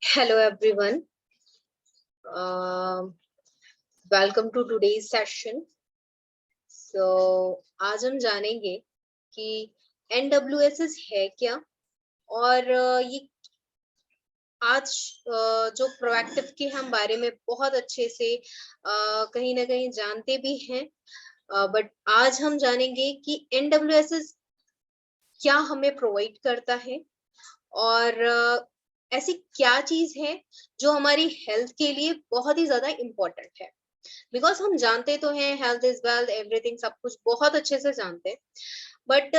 Hello everyone. Welcome to today's session. So आज हम जानेंगे कि NWSS है क्या और ये आज जो प्रोएक्टिव के हम बारे में बहुत अच्छे से कहीं ना कहीं जानते भी हैं, बट आज हम जानेंगे कि NWSS क्या हमें प्रोवाइड करता है और ऐसी क्या चीज है जो हमारी हेल्थ के लिए बहुत ही ज्यादा इम्पोर्टेंट है। बिकॉज हम जानते तो हैं हेल्थ इज वेल्थ, एवरीथिंग, सब कुछ बहुत अच्छे से जानते हैं, बट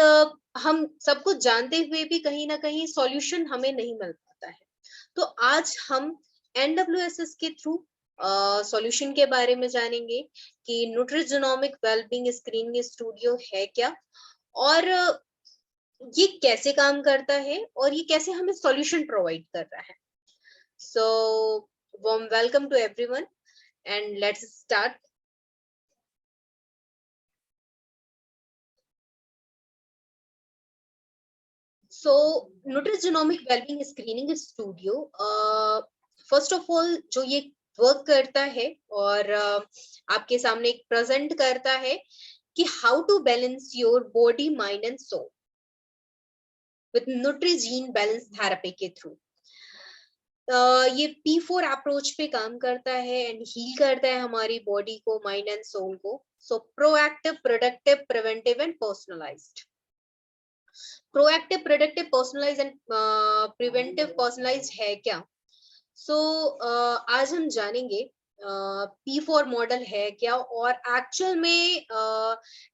हम सब कुछ जानते हुए भी कहीं ना कहीं सॉल्यूशन हमें नहीं मिल पाता है। तो आज हम NWSS के थ्रू सॉल्यूशन के बारे में जानेंगे कि न्यूट्रिजोनोमिक वेलबींग स्क्रीनिंग स्टूडियो है क्या और ये कैसे काम करता है और ये कैसे हमें सॉल्यूशन प्रोवाइड कर रहा है। So warm welcome to everyone and let's start. So nutrigenomic wellbeing screening studio first of all जो ये वर्क करता है और आपके सामने एक प्रेजेंट करता है कि how to balance your body mind and soul with nutrigene balance therapy के थ्रू। ये P4 अप्रोच पे काम करता है एंड हील करता है हमारी बॉडी को, माइंड एंड सोल को। So proactive, productive, preventive and personalised. Proactive, productive, personalise and preventive personalised है क्या? सो आज हम जानेंगे P4 मॉडल है क्या और एक्चुअल में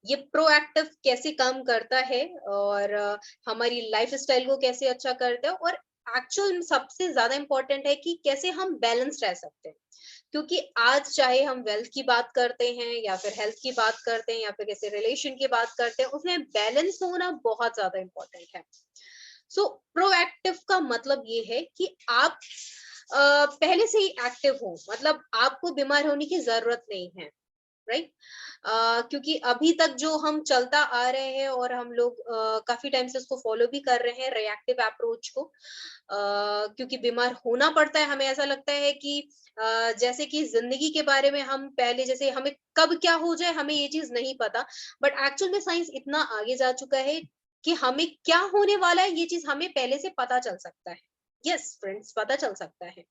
ये प्रोएक्टिव कैसे काम करता है और हमारी लाइफस्टाइल को कैसे अच्छा करता है और एक्चुअल में सबसे ज्यादा इम्पोर्टेंट है कि कैसे हम बैलेंस रह सकते हैं। क्योंकि आज चाहे हम वेल्थ की बात करते हैं या फिर हेल्थ की बात करते हैं या फिर किसी रिलेशन की बात करते हैं, उसमें बैलेंस होना बहुत ज्यादा इम्पोर्टेंट है। सो प्रोएक्टिव का मतलब ये है कि आप पहले से ही एक्टिव हो, मतलब आपको बीमार होने की जरूरत नहीं है, राइट। क्योंकि अभी तक जो हम चलता आ रहे हैं और हम लोग काफी टाइम से उसको फॉलो भी कर रहे हैं, रिएक्टिव अप्रोच को, क्योंकि बीमार होना पड़ता है। हमें ऐसा लगता है कि जैसे कि जिंदगी के बारे में हम पहले, जैसे हमें कब क्या हो जाए हमें ये चीज नहीं पता, बट एक्चुअल में साइंस इतना आगे जा चुका है कि हमें क्या होने वाला है ये चीज हमें पहले से पता चल सकता है। यस फ्रेंड्स, पता चल सकता है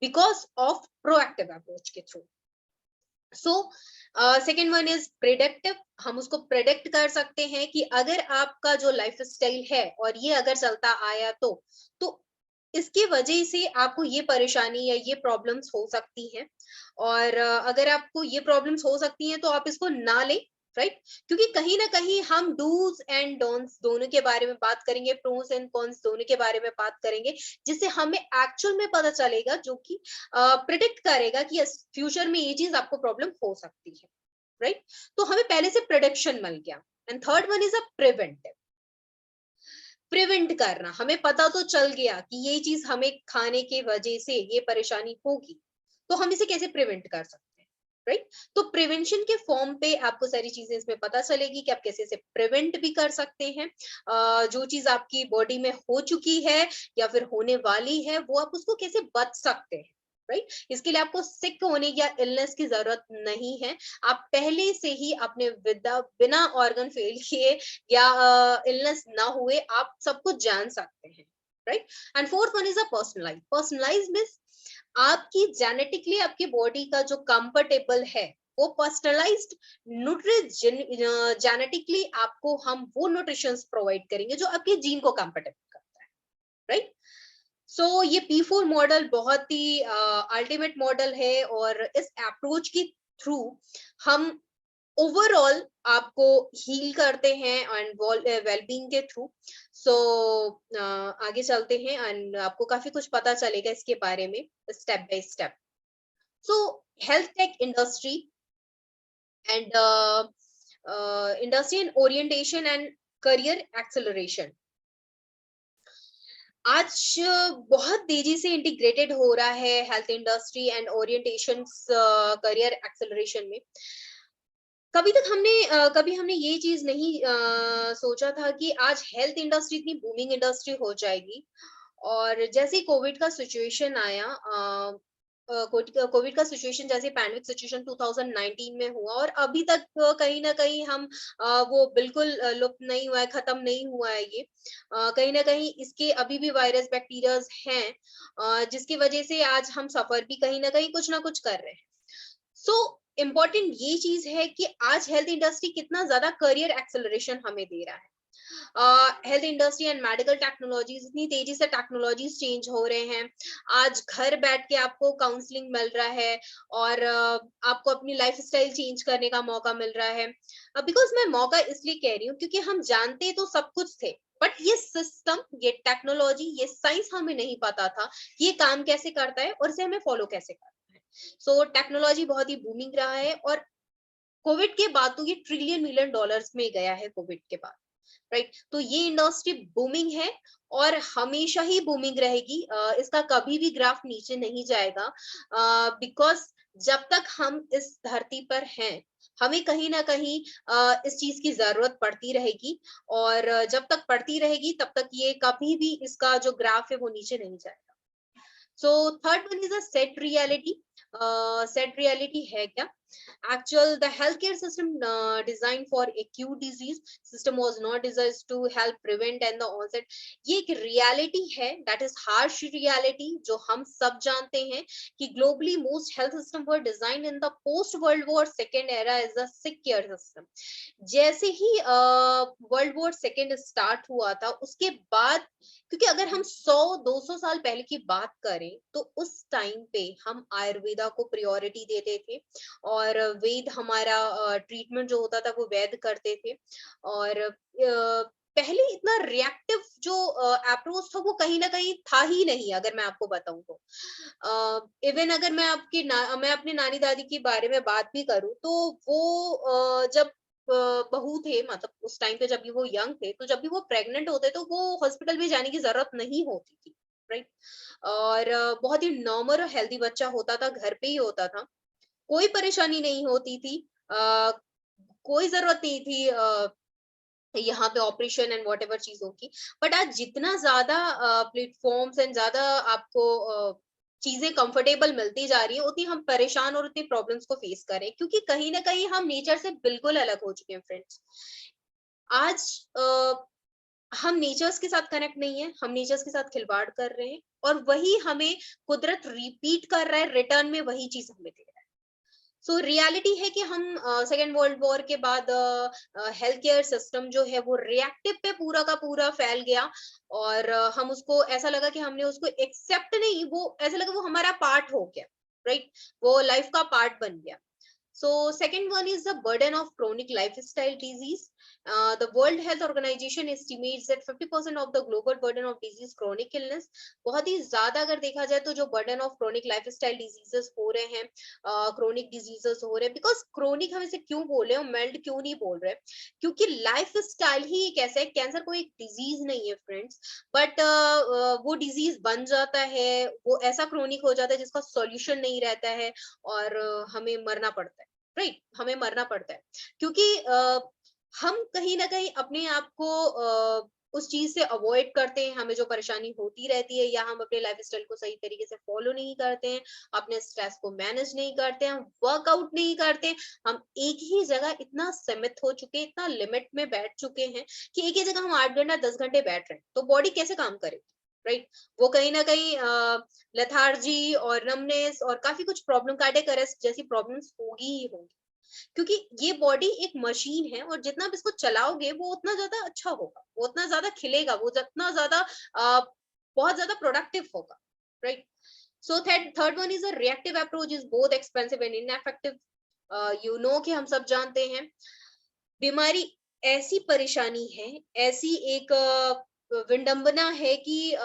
बिकॉज ऑफ प्रोएक्टिव अप्रोच के through. So second one is predictive. हम उसको प्रिडिक्ट कर सकते हैं कि अगर आपका जो लाइफ स्टाइल है और ये अगर चलता आया तो इसकी वजह से आपको ये परेशानी या ये प्रॉब्लम्स हो सकती हैं और अगर आपको ये प्रॉब्लम्स हो सकती हैं तो आप इसको ना लें, राइट। क्योंकि कहीं ना कहीं हम डूज एंड डोंट्स दोनों के बारे में बात करेंगे, प्रोस एंड कॉन्स दोनों के बारे में बात करेंगे, जिससे हमें एक्चुअल में पता चलेगा, जो कि प्रिडिक्ट करेगा कि यस फ्यूचर में ये चीज आपको प्रॉब्लम हो सकती है, राइट। तो हमें पहले से प्रिडिक्शन मिल गया। And third one is a preventive. Prevent करना, हमें पता तो चल गया कि ये चीज हमें खाने के वजह से ये परेशानी होगी, तो हम इसे कैसे प्रिवेंट कर सकते हैं, राइट। तो प्रिवेंशन के फॉर्म पे आपको सारी चीजें इसमें पता चलेगी कि आप कैसे इसे प्रिवेंट भी कर सकते हैं। जो चीज आपकी बॉडी में हो चुकी है या फिर होने वाली है वो आप उसको कैसे बच सकते हैं, राइट। इसके लिए आपको सिक होने या इलनेस की जरूरत नहीं है। आप पहले से ही अपने बिना ऑर्गन फेल किए या इलनेस ना हुए आप सब कुछ जान सकते हैं, right. And fourth one is a personalize. Personalize means आपकी जेनेटिकली आपकी बॉडी का जो कंफर्टेबल है वो पर्सनलाइज्ड न्यूट्रिशन, जेनेटिकली आपको हम वो न्यूट्रिशंस प्रोवाइड करेंगे जो आपके जीन को कंफर्टेबल करता है, राइट। सो ये P4 मॉडल बहुत ही अल्टीमेट मॉडल है और इस अप्रोच के थ्रू हम ओवरऑल आपको हील करते हैं एंड वेलबींग के थ्रू। सो आगे चलते हैं एंड आपको काफी कुछ पता चलेगा इसके बारे में step by step. So health tech industry and industry and orientation and career acceleration आज बहुत तेजी से इंटीग्रेटेड हो रहा है। Health industry and orientation career acceleration में कभी हमने ये चीज नहीं सोचा था कि आज हेल्थ इंडस्ट्री इतनी बूमिंग इंडस्ट्री हो जाएगी। और जैसे ही कोविड का सिचुएशन आया, कोविड का सिचुएशन जैसे पैंडेमिक सिचुएशन 2019 में हुआ, और अभी तक कहीं ना कहीं हम वो बिल्कुल लुप्त नहीं हुआ है, खत्म नहीं हुआ है ये। कहीं ना कहीं इसके अभी भी वायरस बैक्टीरियाज हैं, जिसकी वजह से आज हम सफर भी कहीं ना कहीं कुछ ना कुछ कर रहे हैं। सो इम्पोर्टेंट ये चीज है कि आज हेल्थ इंडस्ट्री कितना ज्यादा करियर एक्सेलरेशन हमें दे रहा है। Health industry and medical technologies, इतनी तेजी से टेक्नोलॉजीज चेंज हो रहे हैं। आज घर बैठ के आपको काउंसलिंग मिल रहा है, और आपको अपनी लाइफ स्टाइल चेंज करने का मौका मिल रहा है। बिकॉज मैं मौका इसलिए कह रही हूँ क्योंकि हम जानते तो सब कुछ थे, बट ये सिस्टम, ये टेक्नोलॉजी, ये साइंस हमें नहीं पता था कि ये काम कैसे करता है और इसे हमें फॉलो कैसे करना है। सो टेक्नोलॉजी बहुत ही बूमिंग रहा है, और कोविड के बाद तो ये ट्रिलियन मिलियन डॉलर्स में गया है कोविड के बाद, राइट। तो ये इंडस्ट्री बूमिंग है और हमेशा ही बूमिंग रहेगी। इसका कभी भी ग्राफ नीचे नहीं जाएगा, बिकॉज जब तक हम इस धरती पर हैं, हमें कहीं ना कहीं इस चीज की जरूरत पड़ती रहेगी। और जब तक पड़ती रहेगी तब तक ये कभी भी इसका जो ग्राफ है वो नीचे नहीं जाएगा। सो third one is a set reality. Set reality है क्या? Actual, the healthcare system designed for acute disease system was not designed to help prevent and the onset. ये एक reality है, that is harsh reality, जो हम सब जानते हैं कि globally most health system were designed in the post World War II era as a sick care system. जैसे ही वर्ल्ड वॉर सेकेंड स्टार्ट हुआ था उसके बाद, क्योंकि अगर हम 100-200 साल पहले की बात करें तो उस टाइम पे हम आयुर्वेदा को प्रायोरिटी देते थे, और वेद हमारा ट्रीटमेंट जो होता था वो वैद करते थे। और पहले इतना रिएक्टिव जो अप्रोच था वो कहीं ना कहीं था ही नहीं, अगर मैं आपको बताऊं तो। इवन अगर मैं अपने नानी दादी के बारे में बात भी करूं तो वो जब बहू थे, मतलब उस टाइम पे जब भी वो यंग थे, तो जब भी वो प्रेग्नेंट होते तो वो हॉस्पिटल भी जाने की जरूरत नहीं होती थी, राइट। और बहुत ही नॉर्मल और हेल्दी बच्चा होता था, घर पे ही होता था, कोई परेशानी नहीं होती थी। कोई जरूरत नहीं थी यहाँ पे ऑपरेशन एंड वॉट एवर चीजों की। बट आज जितना ज्यादा प्लेटफॉर्म्स एंड ज्यादा आपको चीजें कंफर्टेबल मिलती जा रही है, उतनी हम परेशान और उतनी प्रॉब्लम्स को फेस करें, क्योंकि कहीं ना कहीं हम नेचर से बिल्कुल अलग हो चुके हैं फ्रेंड्स। आज हम नेचर्स के साथ कनेक्ट नहीं है, हम नेचर्स के साथ खिलवाड़ कर रहे हैं, और वही हमें कुदरत रिपीट कर रहा है, रिटर्न में वही चीज हमें दे रहा है। सो रियलिटी है कि हम सेकेंड वर्ल्ड वॉर के बाद हेल्थ केयर सिस्टम जो है वो रिएक्टिव पे पूरा का पूरा फैल गया, और हम उसको ऐसा लगा कि हमने उसको एक्सेप्ट नहीं, वो ऐसा लगा वो हमारा पार्ट हो गया, राइट। वो लाइफ का पार्ट बन गया। So second one is the burden of chronic lifestyle disease. The World Health Organization estimates that 50% of the global burden of disease chronic illness. बहुत ही ज्यादा अगर देखा जाए तो जो burden of chronic lifestyle diseases हो रहे हैं, chronic diseases हो रहे हैं, because chronic हम इसे क्यों बोल रहे हैं, mild क्यों नहीं बोल रहे, क्योंकि लाइफ स्टाइल ही एक ऐसा है, कैंसर कोई एक डिजीज नहीं है फ्रेंड्स, बट वो डिजीज बन जाता है, वो ऐसा क्रोनिक हो जाता है जिसका सॉल्यूशन नहीं रहता है, और हमें मरना पड़ता है, राइट। हमें मरना पड़ता है क्योंकि हम कहीं ना कहीं अपने आप को उस चीज से अवॉइड करते हैं, हमें जो परेशानी होती रहती है, या हम अपने लाइफ स्टाइल को सही तरीके से फॉलो नहीं करते हैं, अपने स्ट्रेस को मैनेज नहीं करते हैं, हम वर्कआउट नहीं करते। हम एक ही जगह इतना सीमित हो चुके हैं, इतना लिमिट में बैठ चुके हैं कि एक ही जगह हम 8 घंटा 10 घंटे बैठ रहे हैं, तो बॉडी कैसे काम करेगी, राइट। वो कहीं ना कहीं लेथार्जी और नमनेस और काफी कुछ प्रॉब्लम, कार्डियक अरेस्ट जैसी प्रॉब्लम्स होगी ही होगी, क्योंकि ये बॉडी एक मशीन है, और जितना आप इसको चलाओगे वो उतना ज्यादा अच्छा होगा, वो उतना ज्यादा खिलेगा, वो जितना ज्यादा बहुत ज्यादा प्रोडक्टिव होगा, right. So third one is a reactive approach is both expensive and ineffective. You know कि हम सब जानते हैं बीमारी ऐसी परेशानी है, ऐसी एक विडंबना है कि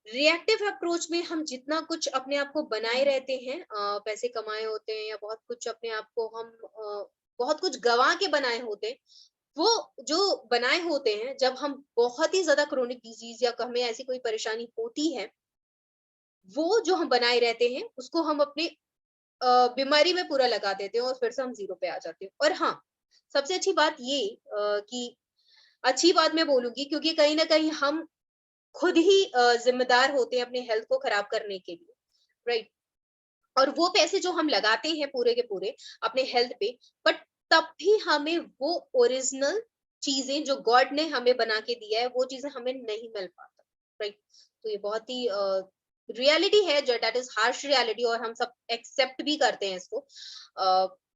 रिएक्टिव अप्रोच में हम जितना कुछ अपने आप को बनाए रहते हैं, पैसे कमाए होते हैं, या बहुत कुछ अपने आप को हम बहुत कुछ गंवा के बनाए होते हैं, वो जो बनाए होते हैं, जब हम बहुत ही ज्यादा क्रोनिक डिजीज या हमें ऐसी कोई परेशानी होती है, वो जो हम बनाए रहते हैं उसको हम अपने बीमारी में पूरा लगा देते हैं और फिर से हम जीरो पे आ जाते हैं। और हाँ, सबसे अच्छी बात ये कि अच्छी बात मैं बोलूंगी क्योंकि कहीं ना कहीं हम खुद ही जिम्मेदार होते हैं अपने हेल्थ को खराब करने के लिए, राइट। और वो पैसे जो हम लगाते हैं पूरे के पूरे अपने हेल्थ पे, बट तब भी हमें वो ओरिजिनल चीजें जो गॉड ने हमें बना के दिया है वो चीजें हमें नहीं मिल पाता, राइट। तो ये बहुत ही रियलिटी है जो दैट इज हार्श रियलिटी, और हम सब एक्सेप्ट भी करते हैं इसको।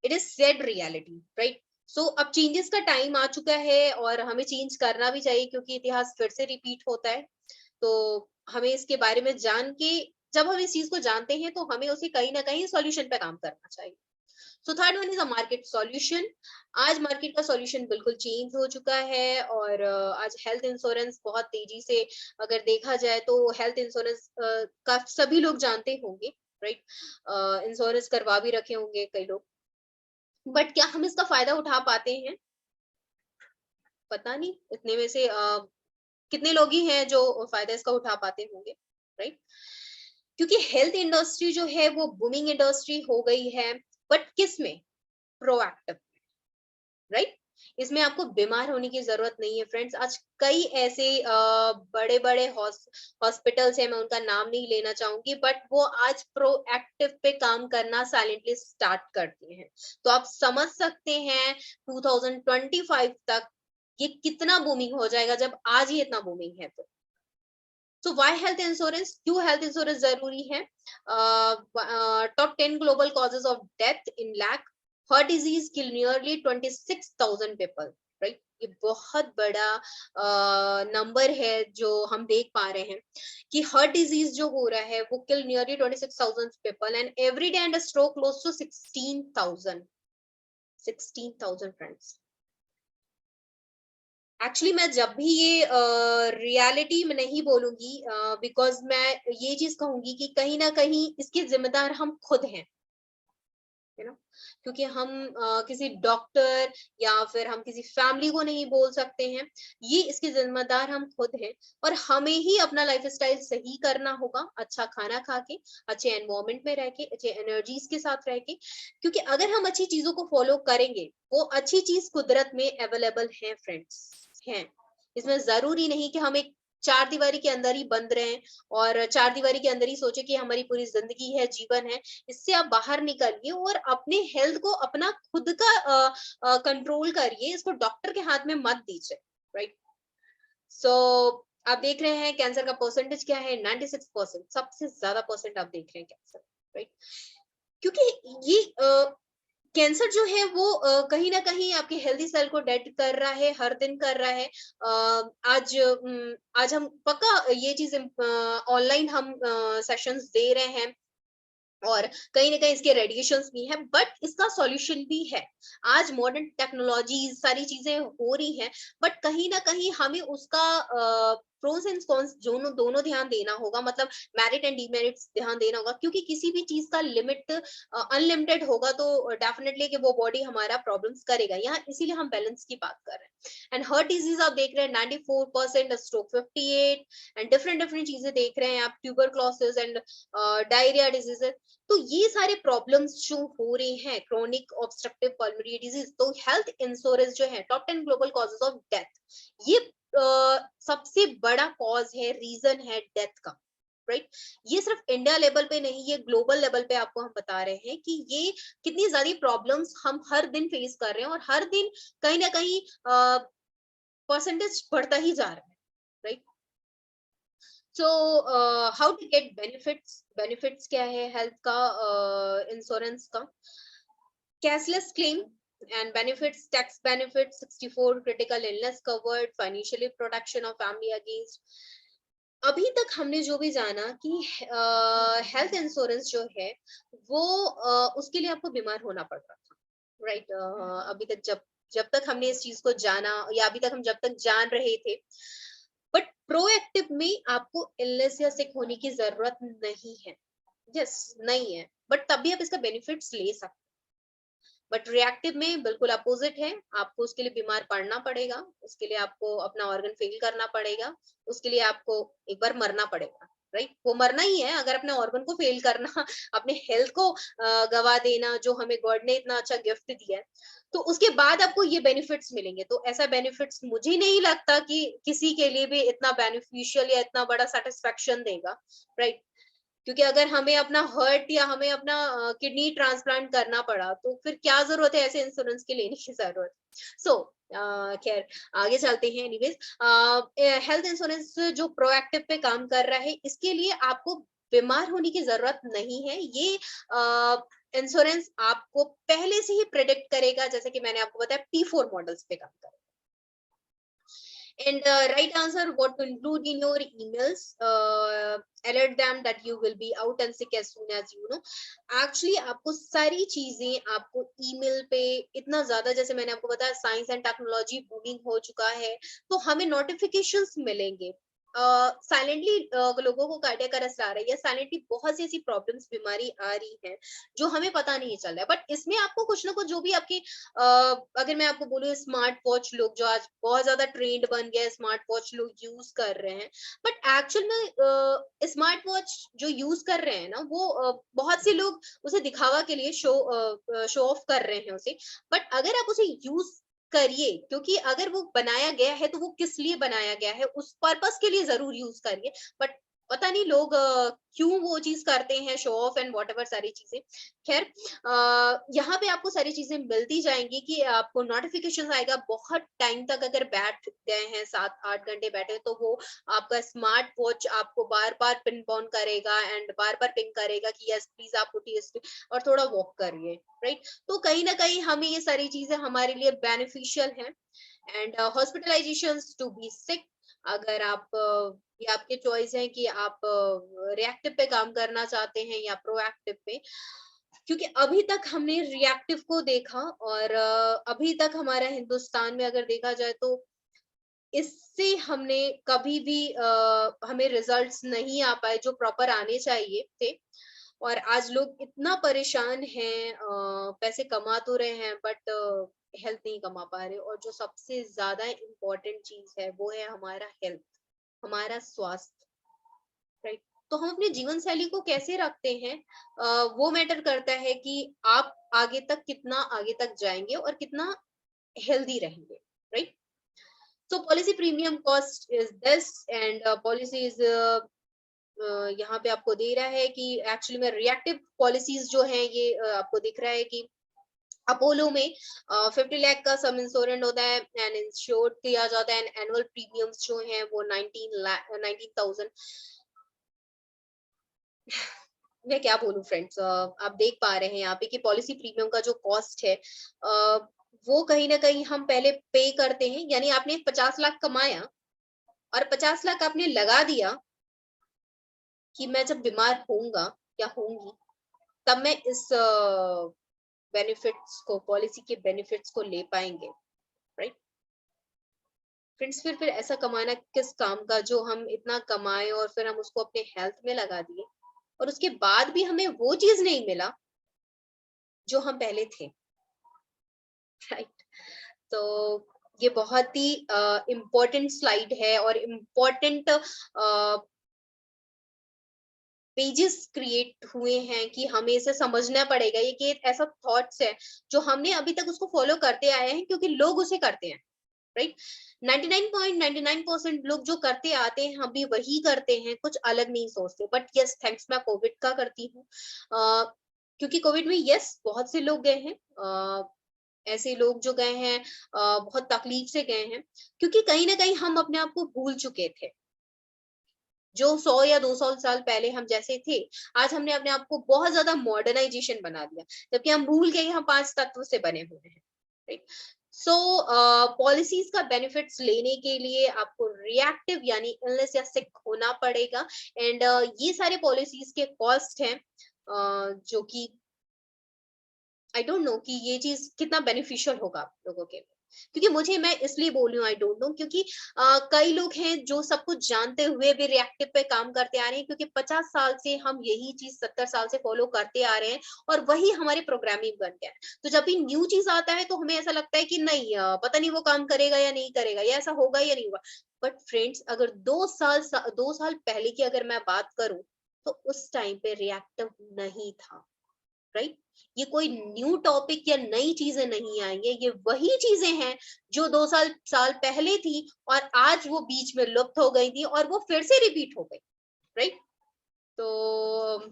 It is sad reality, right. So अब चेंजेस का टाइम आ चुका है और हमें चेंज करना भी चाहिए क्योंकि इतिहास फिर से रिपीट होता है। तो हमें इसके बारे में जान के, जब हम इस चीज को जानते हैं तो हमें उसे कहीं ना कहीं सॉल्यूशन पे काम करना चाहिए। सो third one is a market solution. आज मार्केट का सॉल्यूशन बिल्कुल चेंज हो चुका है और आज हेल्थ इंश्योरेंस बहुत तेजी से, अगर देखा जाए तो हेल्थ इंश्योरेंस का सभी लोग जानते होंगे, राइट। इंश्योरेंस करवा भी रखे होंगे कई लोग, बट क्या हम इसका फायदा उठा पाते हैं? पता नहीं इतने में से कितने लोग ही हैं जो फायदा इसका उठा पाते होंगे, राइट। क्योंकि हेल्थ इंडस्ट्री जो है वो बूमिंग इंडस्ट्री हो गई है, बट किस में? Proactive, right. इसमें आपको बीमार होने की जरूरत नहीं है फ्रेंड्स। आज कई ऐसे बड़े बड़े हॉस्पिटल्स हैं, मैं उनका नाम नहीं लेना चाहूंगी, बट वो आज प्रोएक्टिव पे काम करना साइलेंटली स्टार्ट करते हैं। तो आप समझ सकते हैं 2025 तक ये कितना बूमिंग हो जाएगा जब आज ही इतना बूमिंग है। तो व्हाई हेल्थ इंश्योरेंस, क्यों हेल्थ इंश्योरेंस जरूरी है? Top 10 global causes of death in लैक, heart disease kill nearly 26,000 people, right. ये बहुत बड़ा नंबर है जो हम देख पा रहे हैं कि हार्ट डिजीज जो हो रहा है वो kill nearly 26,000 people and every day, and stroke close to 16,000 friends. Actually मैं जब भी ये रियलिटी में नहीं बोलूंगी, बिकॉज मैं ये चीज कहूंगी कि कहीं ना कहीं इसके जिम्मेदार हम खुद हैं, है ना। क्योंकि हम किसी डॉक्टर या फिर हम किसी फैमिली को नहीं बोल सकते हैं, ये इसके जिम्मेदार हम खुद हैं। और हमें ही अपना लाइफस्टाइल सही करना होगा, अच्छा खाना खा के, अच्छे एनवायरमेंट में रह के, अच्छे एनर्जीज के साथ रह के। क्योंकि अगर हम अच्छी चीजों को फॉलो करेंगे, वो अच्छी चीज कुदरत में अवेलेबल है फ्रेंड्स, हैं। इसमें जरूरी नहीं कि हम एक चार दीवारी के अंदर ही बंद रहें और चार दीवारी के अंदर ही सोचे कि हमारी पूरी जिंदगी है, जीवन है। इससे आप बाहर निकलिए और अपने हेल्थ को अपना खुद का कंट्रोल करिए, इसको डॉक्टर के हाथ में मत दीजिए, राइट। सो आप देख रहे हैं कैंसर का परसेंटेज क्या है, 96%, सबसे ज्यादा परसेंट आप देख रहे हैं कैंसर, राइट। क्योंकि ये कैंसर जो है वो कहीं ना कहीं आपके हेल्दी सेल को डेड कर रहा है, हर दिन कर रहा है। आज हम पक्का ये चीज ऑनलाइन हम सेशंस दे रहे हैं और कहीं ना कहीं इसके रेडिएशंस भी हैं, बट इसका सॉल्यूशन भी है। आज मॉडर्न टेक्नोलॉजी सारी चीजें हो रही हैं, बट कहीं ना कहीं हमें उसका प्रोस एंड कॉन्स दोनों दोनों ध्यान देना होगा, मतलब मेरिट एंड डिमेरिट्स ध्यान देना होगा। क्योंकि किसी भी चीज का लिमिट अनलिमिटेड होगा तो डेफिनेटली कि वो बॉडी हमारा प्रॉब्लम्स करेगा। यहाँ इसीलिए हम बैलेंस की बात कर रहे हैं। एंड हार्ट डिजीज आप देख रहे हैं 94%, स्ट्रोक 58, एंड डिफरेंट डिफरेंट चीजें देख रहे हैं आप, ट्यूबरक्लोसिस एंड डायरिया डिजीजेस। तो ये सारे प्रॉब्लम्स जो हो रहे हैं, क्रोनिक ऑब्स्ट्रक्टिव पल्मोनरी डिजीज, तो हेल्थ इंश्योरेंस जो है top 10 global causes of death, ये सबसे बड़ा कॉज है, रीजन है डेथ का, राइट। ये सिर्फ इंडिया लेवल पे नहीं, ये ग्लोबल लेवल पे आपको हम बता रहे हैं कि ये कितनी ज्यादा प्रॉब्लम्स हम हर दिन फेस कर रहे हैं और हर दिन कहीं ना कहीं परसेंटेज बढ़ता ही जा रहा है, right. So how to get benefits, benefits क्या है हेल्थ का, इंश्योरेंस का? Cashless claim and benefits, tax benefits, 64 critical illness covered, financially protection of family against। अभी तक हमने जो भी जाना कि हेल्थ इंश्योरेंस जो है वो उसके लिए आपको बीमार होना पड़ रहा था, राइट। अभी तक जब जब तक हमने इस चीज को जाना, या अभी तक हम जब तक जान रहे थे, बट प्रोएक्टिव में आपको इलनेस या सिक होने की जरूरत नहीं है, यस नहीं है, बट तब भी आप इसका बेनिफिट्स ले सकते। बट रिएक्टिव में बिल्कुल अपोजिट है, आपको उसके लिए बीमार पड़ना पड़ेगा, उसके लिए आपको अपना ऑर्गन फेल करना पड़ेगा, उसके लिए आपको एक बार मरना पड़ेगा, राइट, वो मरना ही है, अगर अपने ऑर्गन को फेल करना, अपने हेल्थ को गवा देना, जो हमें गॉड ने इतना अच्छा गिफ्ट दिया है, तो उसके बाद आपको ये बेनिफिट्स मिलेंगे। तो ऐसा बेनिफिट्स मुझे नहीं लगता कि किसी के लिए भी इतना बेनिफिशियल या इतना बड़ा सेटिस्फेक्शन देगा, राइट। क्योंकि अगर हमें अपना हर्ट या हमें अपना किडनी ट्रांसप्लांट करना पड़ा, तो फिर क्या जरूरत है ऐसे इंश्योरेंस की लेने की जरूरत। सो खैर, आगे चलते हैं। एनीवेज, हेल्थ इंश्योरेंस जो प्रोएक्टिव पे काम कर रहा है, इसके लिए आपको बीमार होने की जरूरत नहीं है। ये इंश्योरेंस आपको पहले से ही प्रेडिक्ट करेगा, जैसे कि मैंने आपको बताया P4 मॉडल्स पे काम कर। And right answer, what to include in your emails, alert them that you will be out and sick as soon as you know. Actually आपको सारी चीजें आपको ईमेल पे, इतना ज्यादा जैसे मैंने आपको बताया साइंस एंड टेक्नोलॉजी बूमिंग हो चुका है, तो हमें नोटिफिकेशंस मिलेंगे। साइलेंटली लोगों को कार्डियक अरेस्ट आ रही है, साइलेंटली बहुत सी ऐसी प्रॉब्लम्स, बीमारी आ रही है जो हमें पता नहीं चल रहा है। बट इसमें आपको कुछ ना कुछ, जो भी आपकी अगर मैं आपको बोलूँ, स्मार्ट वॉच लोग जो आज बहुत ज्यादा ट्रेंड बन गया है, स्मार्ट वॉच लोग यूज कर रहे हैं, बट एक्चुअल में स्मार्ट वॉच जो यूज कर रहे हैं ना, वो बहुत से लोग उसे दिखावा के लिए शो ऑफ कर रहे हैं उसे। बट अगर आप उसे यूज करिए, क्योंकि अगर वो बनाया गया है तो वो किस लिए बनाया गया है, उस पर्पस के लिए जरूर यूज करिए। बट पता नहीं लोग क्यों वो चीज करते हैं, show off and what ever सारी चीजें। खैर, यहाँ पे आपको सारी चीजें मिलती जाएंगी कि आपको नोटिफिकेशन आएगा। बहुत टाइम तक अगर बैठ गए हैं, 7-8 घंटे बैठे, तो वो आपका स्मार्ट वॉच आपको बार बार पिन पॉन करेगा एंड बार बार पिंग करेगा कि यस प्लीज आप उठिए और थोड़ा वॉक करिए, राइट। तो कहीं ना कहीं हमें ये सारी चीजें हमारे लिए बेनिफिशियल हैं। एंड हॉस्पिटलाइजेशन टू बी सिक, अगर आप ये आपके चॉइस है कि आप रिएक्टिव पे काम करना चाहते हैं या प्रोएक्टिव पे। क्योंकि अभी तक हमने रिएक्टिव को देखा, और अभी तक हमारा हिंदुस्तान में अगर देखा जाए तो इससे हमने कभी भी हमें रिजल्ट्स नहीं आ पाए जो प्रॉपर आने चाहिए थे। और आज लोग इतना परेशान हैं, पैसे कमा तो रहे हैं बट हेल्थ नहीं कमा पा रहे। और जो सबसे ज्यादा इम्पोर्टेंट चीज है वो है हमारा हेल्थ, हमारा स्वास्थ्य, राइट। तो हम अपने जीवन शैली को कैसे रखते हैं, वो मैटर करता है कि आप आगे तक कितना आगे तक जाएंगे और कितना हेल्दी रहेंगे, right. So policy premium cost is this, and policy is यहाँ पे आपको दे रहा है कि एक्चुअली में रिएक्टिव पॉलिसीज जो है ये आपको दिख रहा है कि अपोलो में 50 लाख का सम इंश्योरेंस होता है एंड इंश्योर्ड किया जाता है। एंड एनुअल प्रीमियम्स जो हैं वो 19,000। मैं क्या बोलूं फ्रेंड्स, आप देख पा रहे हैं यहाँ पे कि पॉलिसी प्रीमियम का जो कॉस्ट है, वो कहीं ना कहीं हम पहले पे करते हैं। यानी आपने 50 लाख कमाया और 50 लाख आपने लगा दिया कि मैं जब बीमार होऊंगा या होंगी तब मैं इस बेनिफिट्स को, पॉलिसी के बेनिफिट्स को ले पाएंगे, राइट। फ्रेंड्स, फिर ऐसा कमाना किस काम का जो हम इतना कमाए और फिर हम उसको अपने हेल्थ में लगा दिए और उसके बाद भी हमें वो चीज नहीं मिला जो हम पहले थे, राइट। तो ये बहुत ही इम्पोर्टेंट स्लाइड है और इम्पोर्टेंट पेजेस क्रिएट हुए हैं कि हमें इसे समझना पड़ेगा। ये कि ऐसा थॉट्स है जो हमने अभी तक उसको फॉलो करते आए हैं क्योंकि लोग उसे करते हैं, राइट। 99.99% लोग जो करते आते हैं हम भी वही करते हैं, कुछ अलग नहीं सोचते। बट यस, थैंक्स मैं कोविड का करती हूँ, क्योंकि कोविड में यस बहुत से लोग गए हैं, ऐसे लोग जो गए हैं बहुत तकलीफ से गए हैं, क्योंकि कहीं ना कहीं हम अपने आप को भूल चुके थे। जो 100 या 200 साल पहले हम जैसे थे, आज हमने अपने आप को बहुत ज्यादा मॉडर्नाइजेशन बना दिया, जबकि हम भूल गए हम 5 तत्व से बने हुए हैं, राइट। सो पॉलिसीज का बेनिफिट्स लेने के लिए आपको रिएक्टिव यानी इलनेस या सिक होना पड़ेगा। एंड ये सारे पॉलिसीज के कॉस्ट हैं, जो कि आई डोंट नो कि ये चीज कितना बेनिफिशियल होगा आप लोगों के लिए। क्योंकि मुझे, मैं इसलिए बोल रही हूँ आई डोंट नो, क्योंकि कई लोग हैं जो सब कुछ जानते हुए भी रिएक्टिव पे काम करते आ रहे हैं, क्योंकि 50 साल से हम यही चीज 70 साल से फॉलो करते आ रहे हैं और वही हमारे प्रोग्रामिंग बन गया है। तो जब भी न्यू चीज आता है तो हमें ऐसा लगता है कि नहीं, पता नहीं वो काम करेगा या नहीं करेगा, या ऐसा होगा या नहीं होगा। बट फ्रेंड्स, अगर 2 साल पहले की अगर मैं बात करूं, तो उस टाइम पे रिएक्टिव नहीं था, राइट? ये कोई न्यू टॉपिक या नई चीजें नहीं आई है, ये वही चीजें हैं जो 2 साल पहले थी और आज वो बीच में लुप्त हो गई थी और वो फिर से रिपीट हो गई, राइट? तो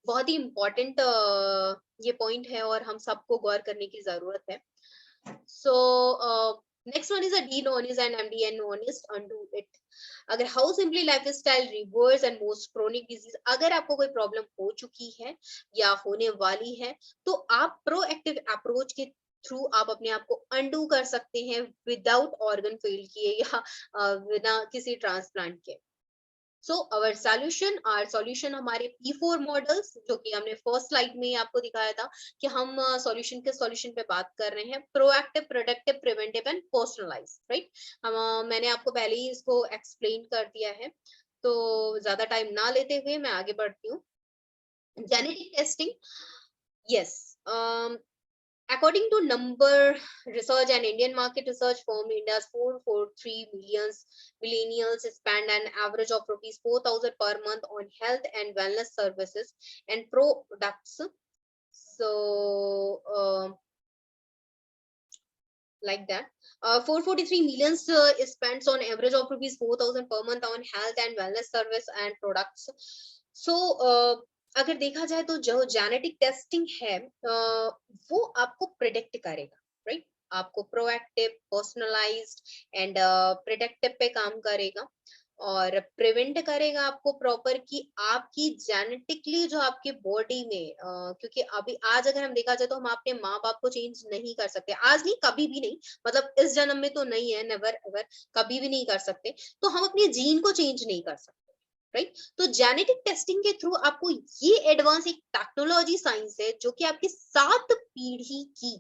बहुत ही इम्पोर्टेंट ये पॉइंट है और हम सबको गौर करने की जरूरत है। So next one is a de-nonis and MD and nonist undo it. अगर how simply lifestyle reverse and most chronic disease, अगर आपको कोई प्रॉब्लम हो चुकी है या होने वाली है, तो आप प्रोएक्टिव अप्रोच के थ्रू आप अपने आप को अंडू कर सकते हैं विदाउट ऑर्गन फेल किए या बिना किसी ट्रांसप्लांट के। सो आवर सॉल्यूशन हमारे P4 मॉडल्स, जो कि हमने फर्स्ट स्लाइड में आपको दिखाया था कि हम सॉल्यूशन पे बात कर रहे हैं, proactive, productive, preventive and personalize, right? हम मैंने आपको पहले ही इसको एक्सप्लेन कर दिया है, तो ज्यादा टाइम ना लेते हुए मैं आगे बढ़ती हूँ। Genetic testing, yes, according to number research and Indian market research firm, India's 443 millennials spend an average of rupees 4,000 per month on health and wellness services and products. So, like that, 443 millions spends on average of rupees 4,000 per month on health and wellness service and products. So, अगर देखा जाए तो जो genetic testing है, वो आपको predict करेगा, right? आपको प्रोएक्टिव, पर्सनलाइज्ड एंड प्रिडिक्टिव पे काम करेगा और प्रिवेंट करेगा आपको प्रॉपर कि आपकी जेनेटिकली जो आपके बॉडी में, क्योंकि अभी आज अगर हम देखा जाए तो हम अपने माँ बाप को चेंज नहीं कर सकते, आज नहीं, कभी भी नहीं, मतलब इस जन्म में तो नहीं है, नेवर एवर, कभी भी नहीं कर सकते। तो हम अपने जीन को चेंज नहीं कर सकते, राइट? तो जेनेटिक टेस्टिंग के थ्रू आपको ये एडवांस एक टेक्नोलॉजी साइंस है जो कि आपकी 7 पीढ़ी की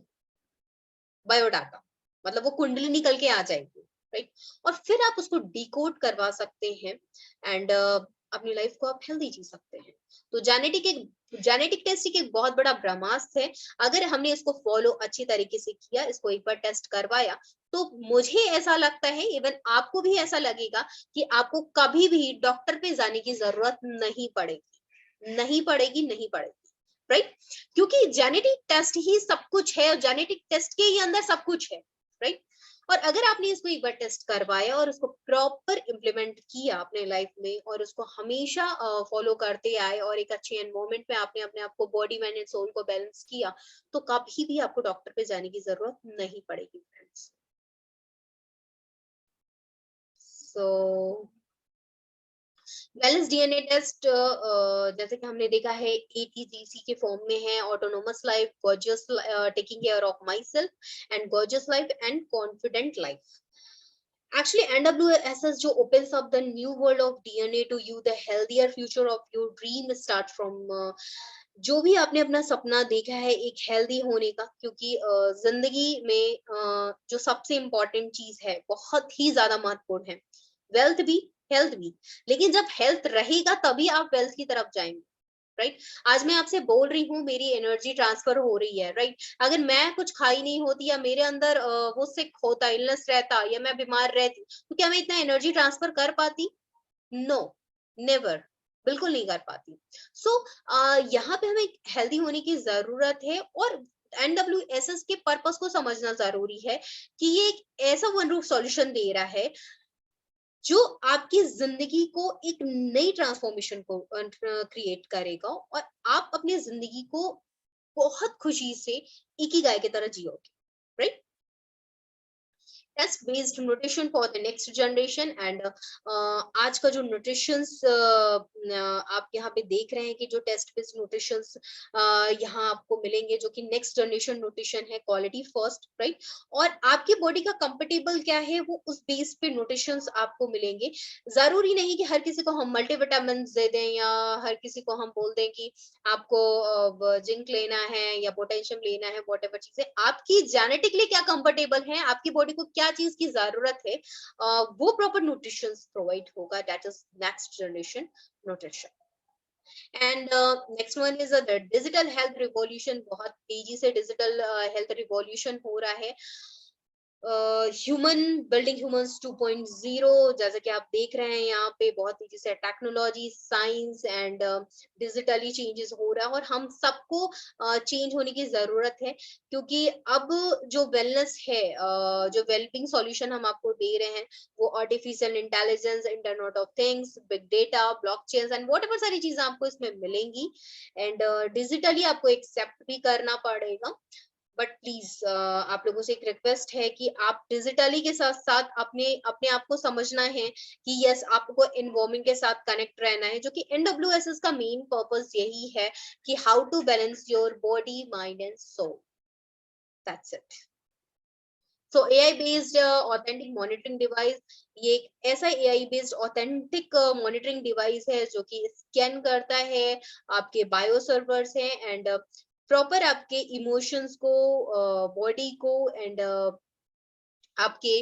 बायोडाटा, मतलब वो कुंडली निकल के आ जाएगी, राइट? और फिर आप उसको डिकोड करवा सकते हैं एंड अपनी लाइफ को आप हेल्दी जी सकते हैं। तो जेनेटिक टेस्टिंग एक बहुत बड़ा ब्रह्मास्त्र है। अगर हमने इसको फॉलो अच्छी तरीके से किया, इसको एक बार टेस्ट करवाया, तो मुझे ऐसा लगता है, इवन आपको भी ऐसा लगेगा कि आपको कभी भी डॉक्टर पे जाने की जरूरत नहीं पड़ेगी, नहीं पड़ेगी, नहीं पड़ेगी, राइट? क्योंकि जेनेटिक टेस्ट ही सब कुछ है और जेनेटिक टेस्ट के ही अंदर सब कुछ है, राइट? और अगर आपने इसको एक बार टेस्ट करवाया और उसको प्रॉपर इम्प्लीमेंट किया अपने लाइफ में और उसको हमेशा फॉलो करते आए और एक अच्छे एनवायरनमेंट में आपने अपने आप को, बॉडी माइंड एंड सोल को बैलेंस किया, तो कभी भी आपको डॉक्टर पे जाने की जरूरत नहीं पड़ेगी फ्रेंड्स। सो वेलनेस डीएनए टेस्ट, जैसे कि हमने देखा है, एटीजीसी के फॉर्म में है, autonomous life, gorgeous, taking care of my self and gorgeous life and confident life. Actually, NWSS जो opens up the new world of DNA to you, the healthier future of your dream start from जो भी आपने अपना सपना देखा है एक healthy होने का, क्योंकि जिंदगी में जो सबसे इम्पोर्टेंट चीज है, बहुत ही ज्यादा महत्वपूर्ण है, वेल्थ भी, हेल्थ भी। लेकिन जब हेल्थ रहेगा तभी आप वेल्थ की तरफ जाएंगे, राइट? आज मैं आपसे बोल रही हूँ, मेरी एनर्जी ट्रांसफर हो रही है, राइट? अगर मैं कुछ खाई नहीं होती या मेरे अंदर वो सिक होता, इलनेस रहता या मैं बीमार रहती, तो क्या मैं इतना एनर्जी ट्रांसफर कर पाती? नो, नेवर, बिल्कुल नहीं कर पाती। सो यहाँ पे हमें हेल्दी होने की जरूरत है और NWSS के पर्पस को समझना जरूरी है कि ये एक ऐसा वन रूफ सॉल्यूशन दे रहा है जो आपकी जिंदगी को एक नई ट्रांसफॉर्मेशन को क्रिएट करेगा और आप अपनी जिंदगी को बहुत खुशी से इकिगाई की तरह जियोगे, right? Test based nutrition for the next generation and आज का जो न्यूट्रिशंस आप यहाँ पे देख रहे हैं कि जो टेस्ट बेस्ड न्यूट्रिशंस यहाँ आपको मिलेंगे जो कि नेक्स्ट जनरेशन न्यूट्रिशन है, क्वालिटी फर्स्ट, राइट। और आपकी बॉडी का कंफर्टेबल क्या है वो उस बेस पे न्यूट्रिशंस आपको मिलेंगे। जरूरी नहीं कि हर किसी को हम मल्टीविटामिन दे दें या हर किसी को हम बोल दें कि आपको जिंक लेना है या पोटेशियम लेना है, वॉटेवर चीजें आपकी जेनेटिकली क्या कंफर्टेबल है, आपकी बॉडी को क्या चीज की जरूरत है, वो प्रॉपर न्यूट्रिशन प्रोवाइड होगा। That is next generation nutrition. And next one is the digital health revolution. बहुत तेजी से डिजिटल हेल्थ रिवॉल्यूशन हो रहा है। ह्यूमन बिल्डिंग ह्यूमंस 2.0 जैसे कि आप देख रहे हैं यहाँ पे बहुत तेजी से technology, science and digitally changes हो रहा है और हम सबको चेंज होने की जरूरत है क्योंकि अब जो वेलनेस है, जो वेलबींग सॉल्यूशन हम आपको दे रहे हैं वो artificial intelligence, internet of things, big data, blockchain and whatever सारी चीजें आपको इसमें मिलेंगी एंड डिजिटली आपको एक्सेप्ट भी करना पड़ेगा। बट प्लीज आप लोगों से एक रिक्वेस्ट है कि आप डिजिटली के साथ साथ अपने अपने आप को समझना है कि यस आपको इन्वॉर्मिंग के साथ कनेक्ट रहना है, जो कि NWSS का मेन पर्पस यही है कि how to balance your body, mind and soul. That's it. So AI based authentic monitoring device, ये एक ऐसा AI based authentic monitoring device है जो कि स्कैन करता है आपके बायो सर्वर्स हैं एंड प्रॉपर आपके इमोशंस को, बॉडी को एंड आपके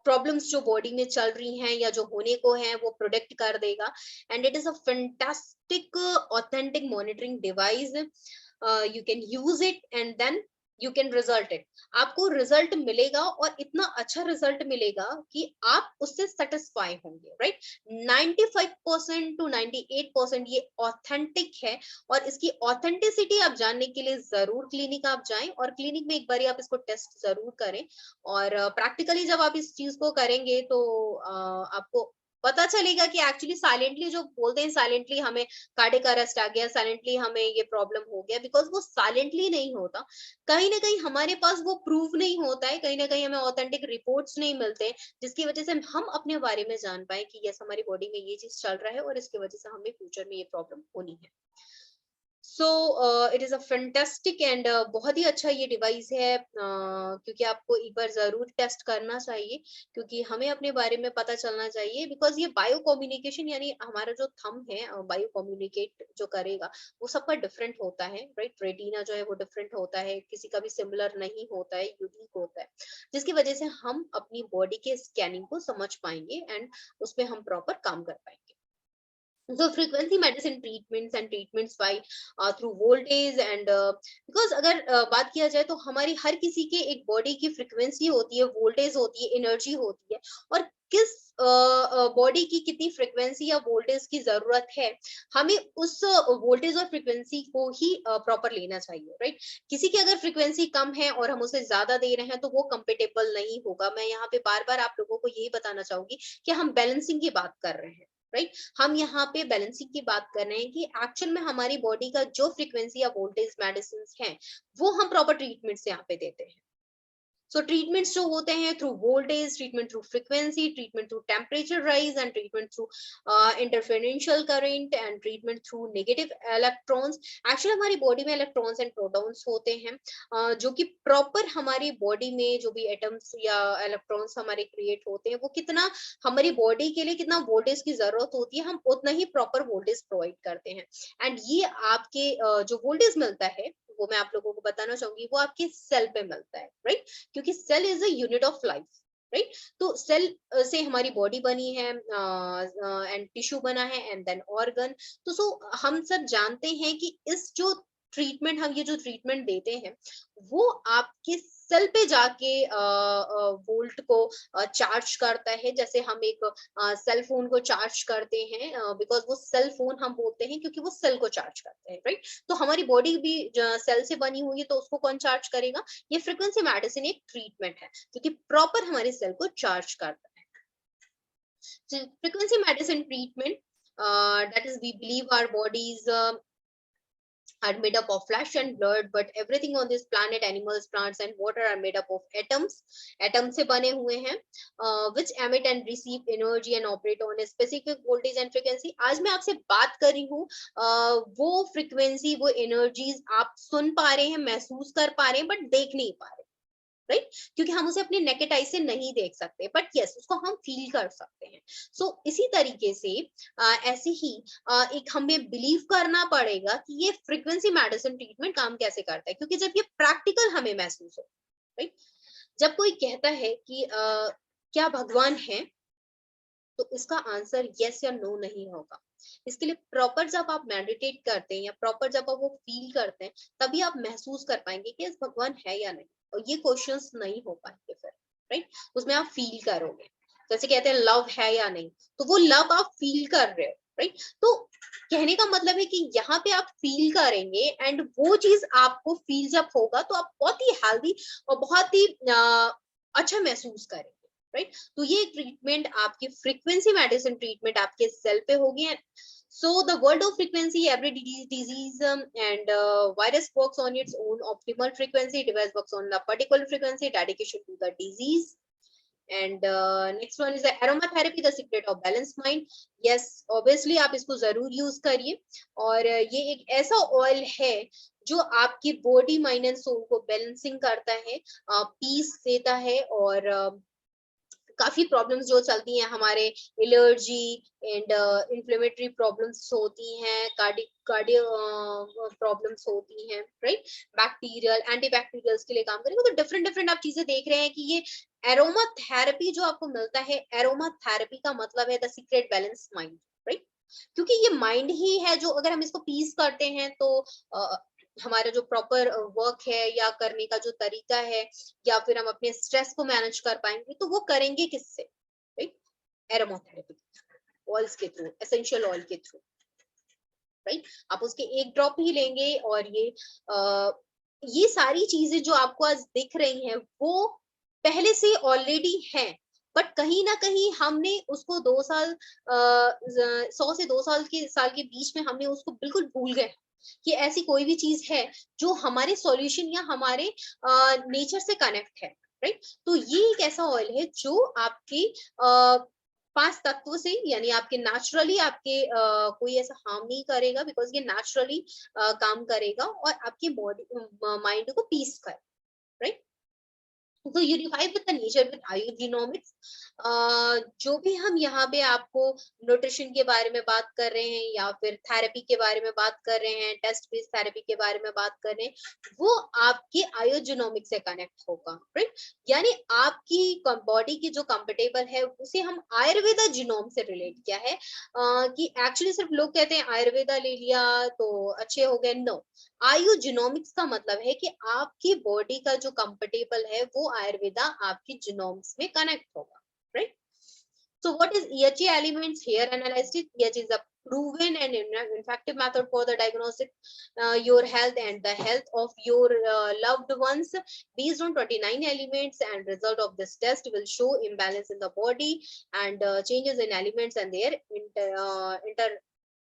प्रॉब्लम्स जो बॉडी में चल रही हैं या जो होने को हैं वो प्रोडक्ट कर देगा and it is a fantastic authentic monitoring device. You can use it and then you can result it. आपको रिजल्ट मिलेगा और इतना अच्छा रिजल्ट मिलेगा कि आप उससे सेटिस्फाई होंगे, राइट। 95% टू 98% ये ऑथेंटिक है और इसकी ऑथेंटिसिटी आप जानने के लिए जरूर क्लिनिक आप जाएं और क्लिनिक में एक बार आप इसको टेस्ट जरूर करें और प्रैक्टिकली जब आप इस चीज को करेंगे तो आपको पता चलेगा कि एक्चुअली साइलेंटली जो बोलते हैं साइलेंटली हमें कार्डियक अरेस्ट आ गया, साइलेंटली हमें ये प्रॉब्लम हो गया, बिकॉज वो साइलेंटली नहीं होता। कहीं ना कहीं हमारे पास वो प्रूव नहीं होता है, कहीं ना कहीं हमें ऑथेंटिक रिपोर्ट्स नहीं मिलते जिसकी वजह से हम अपने बारे में जान पाए कि यस हमारी बॉडी में ये चीज चल रहा है और इसकी वजह से हमें फ्यूचर में ये प्रॉब्लम होनी है। So it is a fantastic and बहुत ही अच्छा ये डिवाइस है क्योंकि आपको एक बार जरूर टेस्ट करना चाहिए क्योंकि हमें अपने बारे में पता चलना चाहिए बिकॉज ये बायो कम्युनिकेशन यानी हमारा जो थंब है बायो कम्युनिकेट जो करेगा वो सबका डिफरेंट होता है, राइट। रेटिना जो है वो डिफरेंट होता है, किसी का भी सिमिलर नहीं होता है, यूनिक होता है, जिसकी वजह से हम अपनी बॉडी के स्कैनिंग को समझ पाएंगे एंड उस पर हम प्रॉपर काम कर पाएंगे। So frequency medicine treatments and treatments by through voltage and because अगर बात किया जाए तो हमारी हर किसी के एक बॉडी की फ्रीक्वेंसी होती है, वोल्टेज होती है, एनर्जी होती है और किस बॉडी की कितनी फ्रीक्वेंसी या वोल्टेज की जरूरत है हमें उस वोल्टेज और फ्रीक्वेंसी को ही प्रॉपर लेना चाहिए, राइट। किसी की अगर फ्रीक्वेंसी कम है और हम उसे ज्यादा दे रहे हैं तो वो कंपेटेबल नहीं होगा। मैं यहाँ पे बार बार आप लोगों को यही बताना चाहूंगी कि हम बैलेंसिंग की बात कर रहे हैं, राइट। हम यहाँ पे बैलेंसिंग की बात कर रहे हैं कि एक्चुअल में हमारी बॉडी का जो फ्रीक्वेंसी या वोल्टेज मेडिसिन हैं वो हम प्रॉपर ट्रीटमेंट से यहाँ पे देते हैं। सो ट्रीटमेंट्स जो होते हैं through voltage, treatment through frequency, treatment through temperature rise and treatment through इंटरफेरेंशियल current and treatment through negative electrons. Actually हमारी बॉडी में इलेक्ट्रॉन्स एंड प्रोटॉन्स होते हैं जो कि प्रॉपर हमारी बॉडी में जो भी एटम्स या इलेक्ट्रॉन्स हमारे क्रिएट होते हैं वो कितना हमारी बॉडी के लिए कितना वोल्टेज की जरूरत होती है हम उतना ही प्रॉपर वोल्टेज प्रोवाइड करते हैं एंड ये आपके जो वोल्टेज मिलता है वो मैं आप लोगों को बताना चाहूंगी वो आपके सेल पे मिलता है, राइट। क्योंकि cell is a unit of life, right. तो सेल से हमारी बॉडी बनी है एंड टिश्यू बना है एंड देन ऑर्गन। तो सो हम सब जानते हैं कि इस जो ट्रीटमेंट हम ये जो ट्रीटमेंट देते हैं वो आपके सेल पे जाके वोल्ट को चार्ज करता है। जैसे हम एक सेल फोन को चार्ज करते हैं बिकॉज वो सेल फोन हम बोलते हैं क्योंकि वो सेल को चार्ज करते हैं, राइट। तो हमारी बॉडी भी सेल से बनी हुई है तो उसको कौन चार्ज करेगा? ये फ्रीक्वेंसी मेडिसिन एक ट्रीटमेंट है जो कि प्रॉपर हमारे सेल को चार्ज करता है। Frequency medicine treatment that is we believe our bodies are made up of flesh and blood, but everything on this planet, animals, plants and water, are made up of atoms. Atom से बने हुए हैं, which emit and receive energy and operate on a specific voltage and frequency. आज मैं आपसे बात कर रही हूँ वो frequency, वो energies आप सुन पा रहे हैं, महसूस कर पा रहे हैं, but देख नहीं पा रहे, राइट? क्योंकि हम उसे अपने नेकेड आई से नहीं देख सकते, बट यस उसको हम फील कर सकते हैं। सो इसी तरीके से ऐसे ही एक हमें बिलीव करना पड़ेगा कि ये फ्रीक्वेंसी मेडिसिन ट्रीटमेंट काम कैसे करता है, क्योंकि जब ये प्रैक्टिकल हमें महसूस हो, राइट? जब कोई कहता है कि क्या भगवान है, तो इसका आंसर यस या नो नहीं होगा। इसके लिए प्रॉपर जब आप मेडिटेट करते हैं या प्रॉपर जब आप वो फील करते हैं, तभी आप महसूस कर पाएंगे कि भगवान है या नहीं, और ये क्वेश्चंस नहीं हो पाएंगे फिर, राइट? उसमें आप फील करोगे। जैसे कहते हैं लव है या नहीं, तो वो लव आप फील कर रहे हो, राइट? तो कहने का मतलब है कि यहाँ पे आप फील करेंगे, एंड वो चीज आपको फील जब होगा तो आप बहुत ही हेल्दी और बहुत ही अच्छा महसूस करेंगे, राइट? तो ये ट्रीटमेंट आपकी फ्रीक्वेंसी मेडिसिन ट्रीटमेंट आपके सेल पे होगी। So the world of frequency, every disease and virus works on its own optimal frequency. Device works on the particular frequency dedication to the disease. And next one is the aromatherapy, the secret of balanced mind. Yes, obviously आप इसको जरूर use करिए, और ये एक ऐसा oil है जो आपकी बॉडी, माइंड एंड सोल को बैलेंसिंग करता है, पीस देता है, और काफी प्रॉब्लम्स जो चलती हैं हमारे, एलर्जी एंड इन्फ्लेमेटरी प्रॉब्लम्स होती हैं, कार्डियो प्रॉब्लम्स होती हैं, राइट? बैक्टीरियल, एंटीबैक्टीरियल्स के लिए काम करेंगे। तो डिफरेंट डिफरेंट आप चीजें देख रहे हैं कि ये एरोमा थेरेपी जो आपको मिलता है, एरोमा थेरेपी का मतलब है the secret balance mind, right? क्योंकि ये माइंड ही है जो, अगर हम इसको पीस करते हैं तो हमारा जो प्रॉपर वर्क है या करने का जो तरीका है, या फिर हम अपने स्ट्रेस को मैनेज कर पाएंगे, तो वो करेंगे किससे, राइट? एरोमाथेरेपी, ऑयल्स के थ्रू, एसेंशियल ऑयल के थ्रू, राइट? आप उसके एक ड्रॉप ही लेंगे, और ये सारी चीजें जो आपको आज दिख रही हैं वो पहले से ऑलरेडी हैं, बट कहीं ना कहीं हमने उसको 2 साल 100 से 2 साल के बीच में हमने उसको बिल्कुल भूल गए कि ऐसी कोई भी चीज है जो हमारे सॉल्यूशन या हमारे नेचर से कनेक्ट है, राइट? तो ये एक ऐसा ऑयल है जो आपके 5 तत्व से, यानी आपके नेचुरली आपके कोई ऐसा हार्म नहीं करेगा, बिकॉज ये नेचुरली काम करेगा और आपके बॉडी माइंड को पीस कर, राइट? तो unify with the nature with ayurgenomics. जो भी हम यहाँ पे आपको न्यूट्रिशन के बारे में बात कर रहे हैं, या फिर थेरेपी के बारे में बात कर रहे हैं, टेस्ट बेस्ड थेरेपी के बारे में बात कर रहे हैं, वो आपके आयुर्जीनोमिक से कनेक्ट होगा, राइट? यानी आपकी बॉडी की जो कंफर्टेबल है उसे हम आयुर्वेदा जीनोम से रिलेट किया है, कि एक्चुअली सिर्फ लोग कहते हैं आयुर्वेदा ले लिया तो अच्छे हो गए, नो। आयुजीनोमिक्स का मतलब है कि आपकी बॉडी का जो कंफर्टेबल है वो आयुर्वेदा आपकी जीनोम्स में कनेक्ट होगा, right? So what is EHA elements here analyzed? EHA is a proven and effective method for the diagnostic your health and the health of your loved ones based on 29 elements, and result of this test will show imbalance in the body and changes in elements and their inter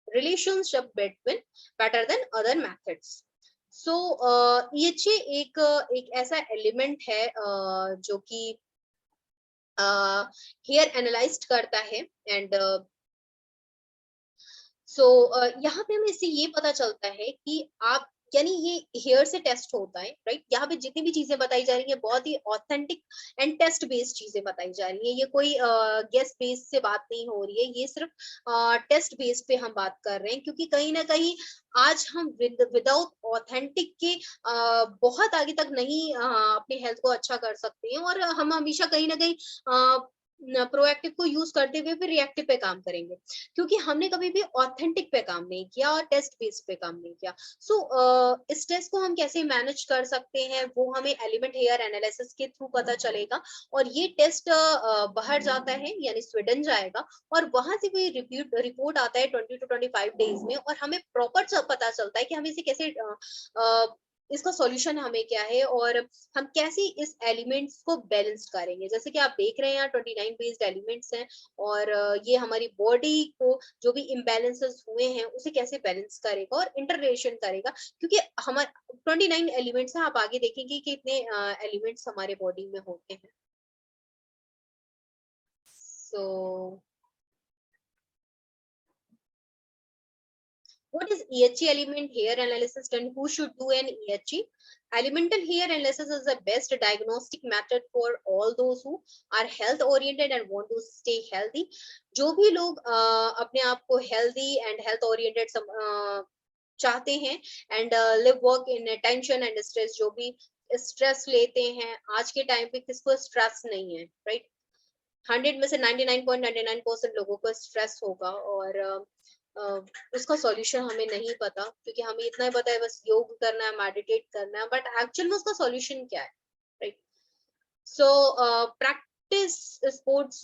relationship between better than other methods. So EHA एक ऐसा element है जो कि hair analyse करता है, and यहाँ पे हमें इससे ये पता चलता है कि आप, यानी ये हेयर से टेस्ट होता है, राइट? यहाँ पे जितनी भी चीजें बताई जा रही है बहुत ही ऑथेंटिक एंड टेस्ट बेस्ड चीजें बताई जा रही है। ये कोई गेस बेस्ड से बात नहीं हो रही है, ये सिर्फ टेस्ट बेस्ड पे हम बात कर रहे हैं, क्योंकि कहीं ना कहीं आज हम विदाउट ऑथेंटिक के बहुत आगे तक नहीं अपने हेल्थ को अच्छा कर सकते हैं, और हम हमेशा कहीं ना कहीं प्रोएक्टिव को यूज करते हुए फिर रिएक्टिव पे काम करेंगे, क्योंकि हमने कभी भी ऑथेंटिक पे काम नहीं किया और टेस्ट बेस्ड पे काम नहीं किया। इस टेस्ट को हम कैसे मैनेज कर सकते हैं वो हमें एलिमेंट हेयर एनालिसिस के थ्रू पता चलेगा, और ये टेस्ट बाहर जाता है, यानी स्वीडन जाएगा, और वहां से कोई रिपोर्ट आता है 20 to 25 डेज में, और हमें प्रॉपर पता चलता है कि हमें इसे कैसे इसका सॉल्यूशन हमें क्या है और हम कैसे इस एलिमेंट्स को बैलेंस करेंगे। जैसे कि आप देख रहे हैं यहाँ 29 बेस्ड एलिमेंट्स हैं और ये हमारी बॉडी को जो भी इम्बैलेंसेस हुए हैं उसे कैसे बैलेंस करेगा और इंटररेशन करेगा, क्योंकि हमारे 29 एलिमेंट्स हैं। आप आगे देखेंगे कि इतने एलिमेंट्स हमारे बॉडी में होते हैं। So what is EHE, element hair analysis, and who should do an EHE? Elemental hair analysis is the best diagnostic method for all those who are health oriented and want to stay healthy. जो भी लोग अपने आप को healthy and health oriented चाहते हैं and live work in tension and stress, जो भी स्ट्रेस लेते हैं, आज के टाइम पे किसको स्ट्रेस नहीं है, राइट? 100 में से 99.99% लोगों को स्ट्रेस होगा और उसका सॉल्यूशन हमें नहीं पता, क्योंकि हमें इतना ही पता है बस योग करना है, मेडिटेट करना है, बट एक्चुअल में उसका सॉल्यूशन क्या है, right? So practice sports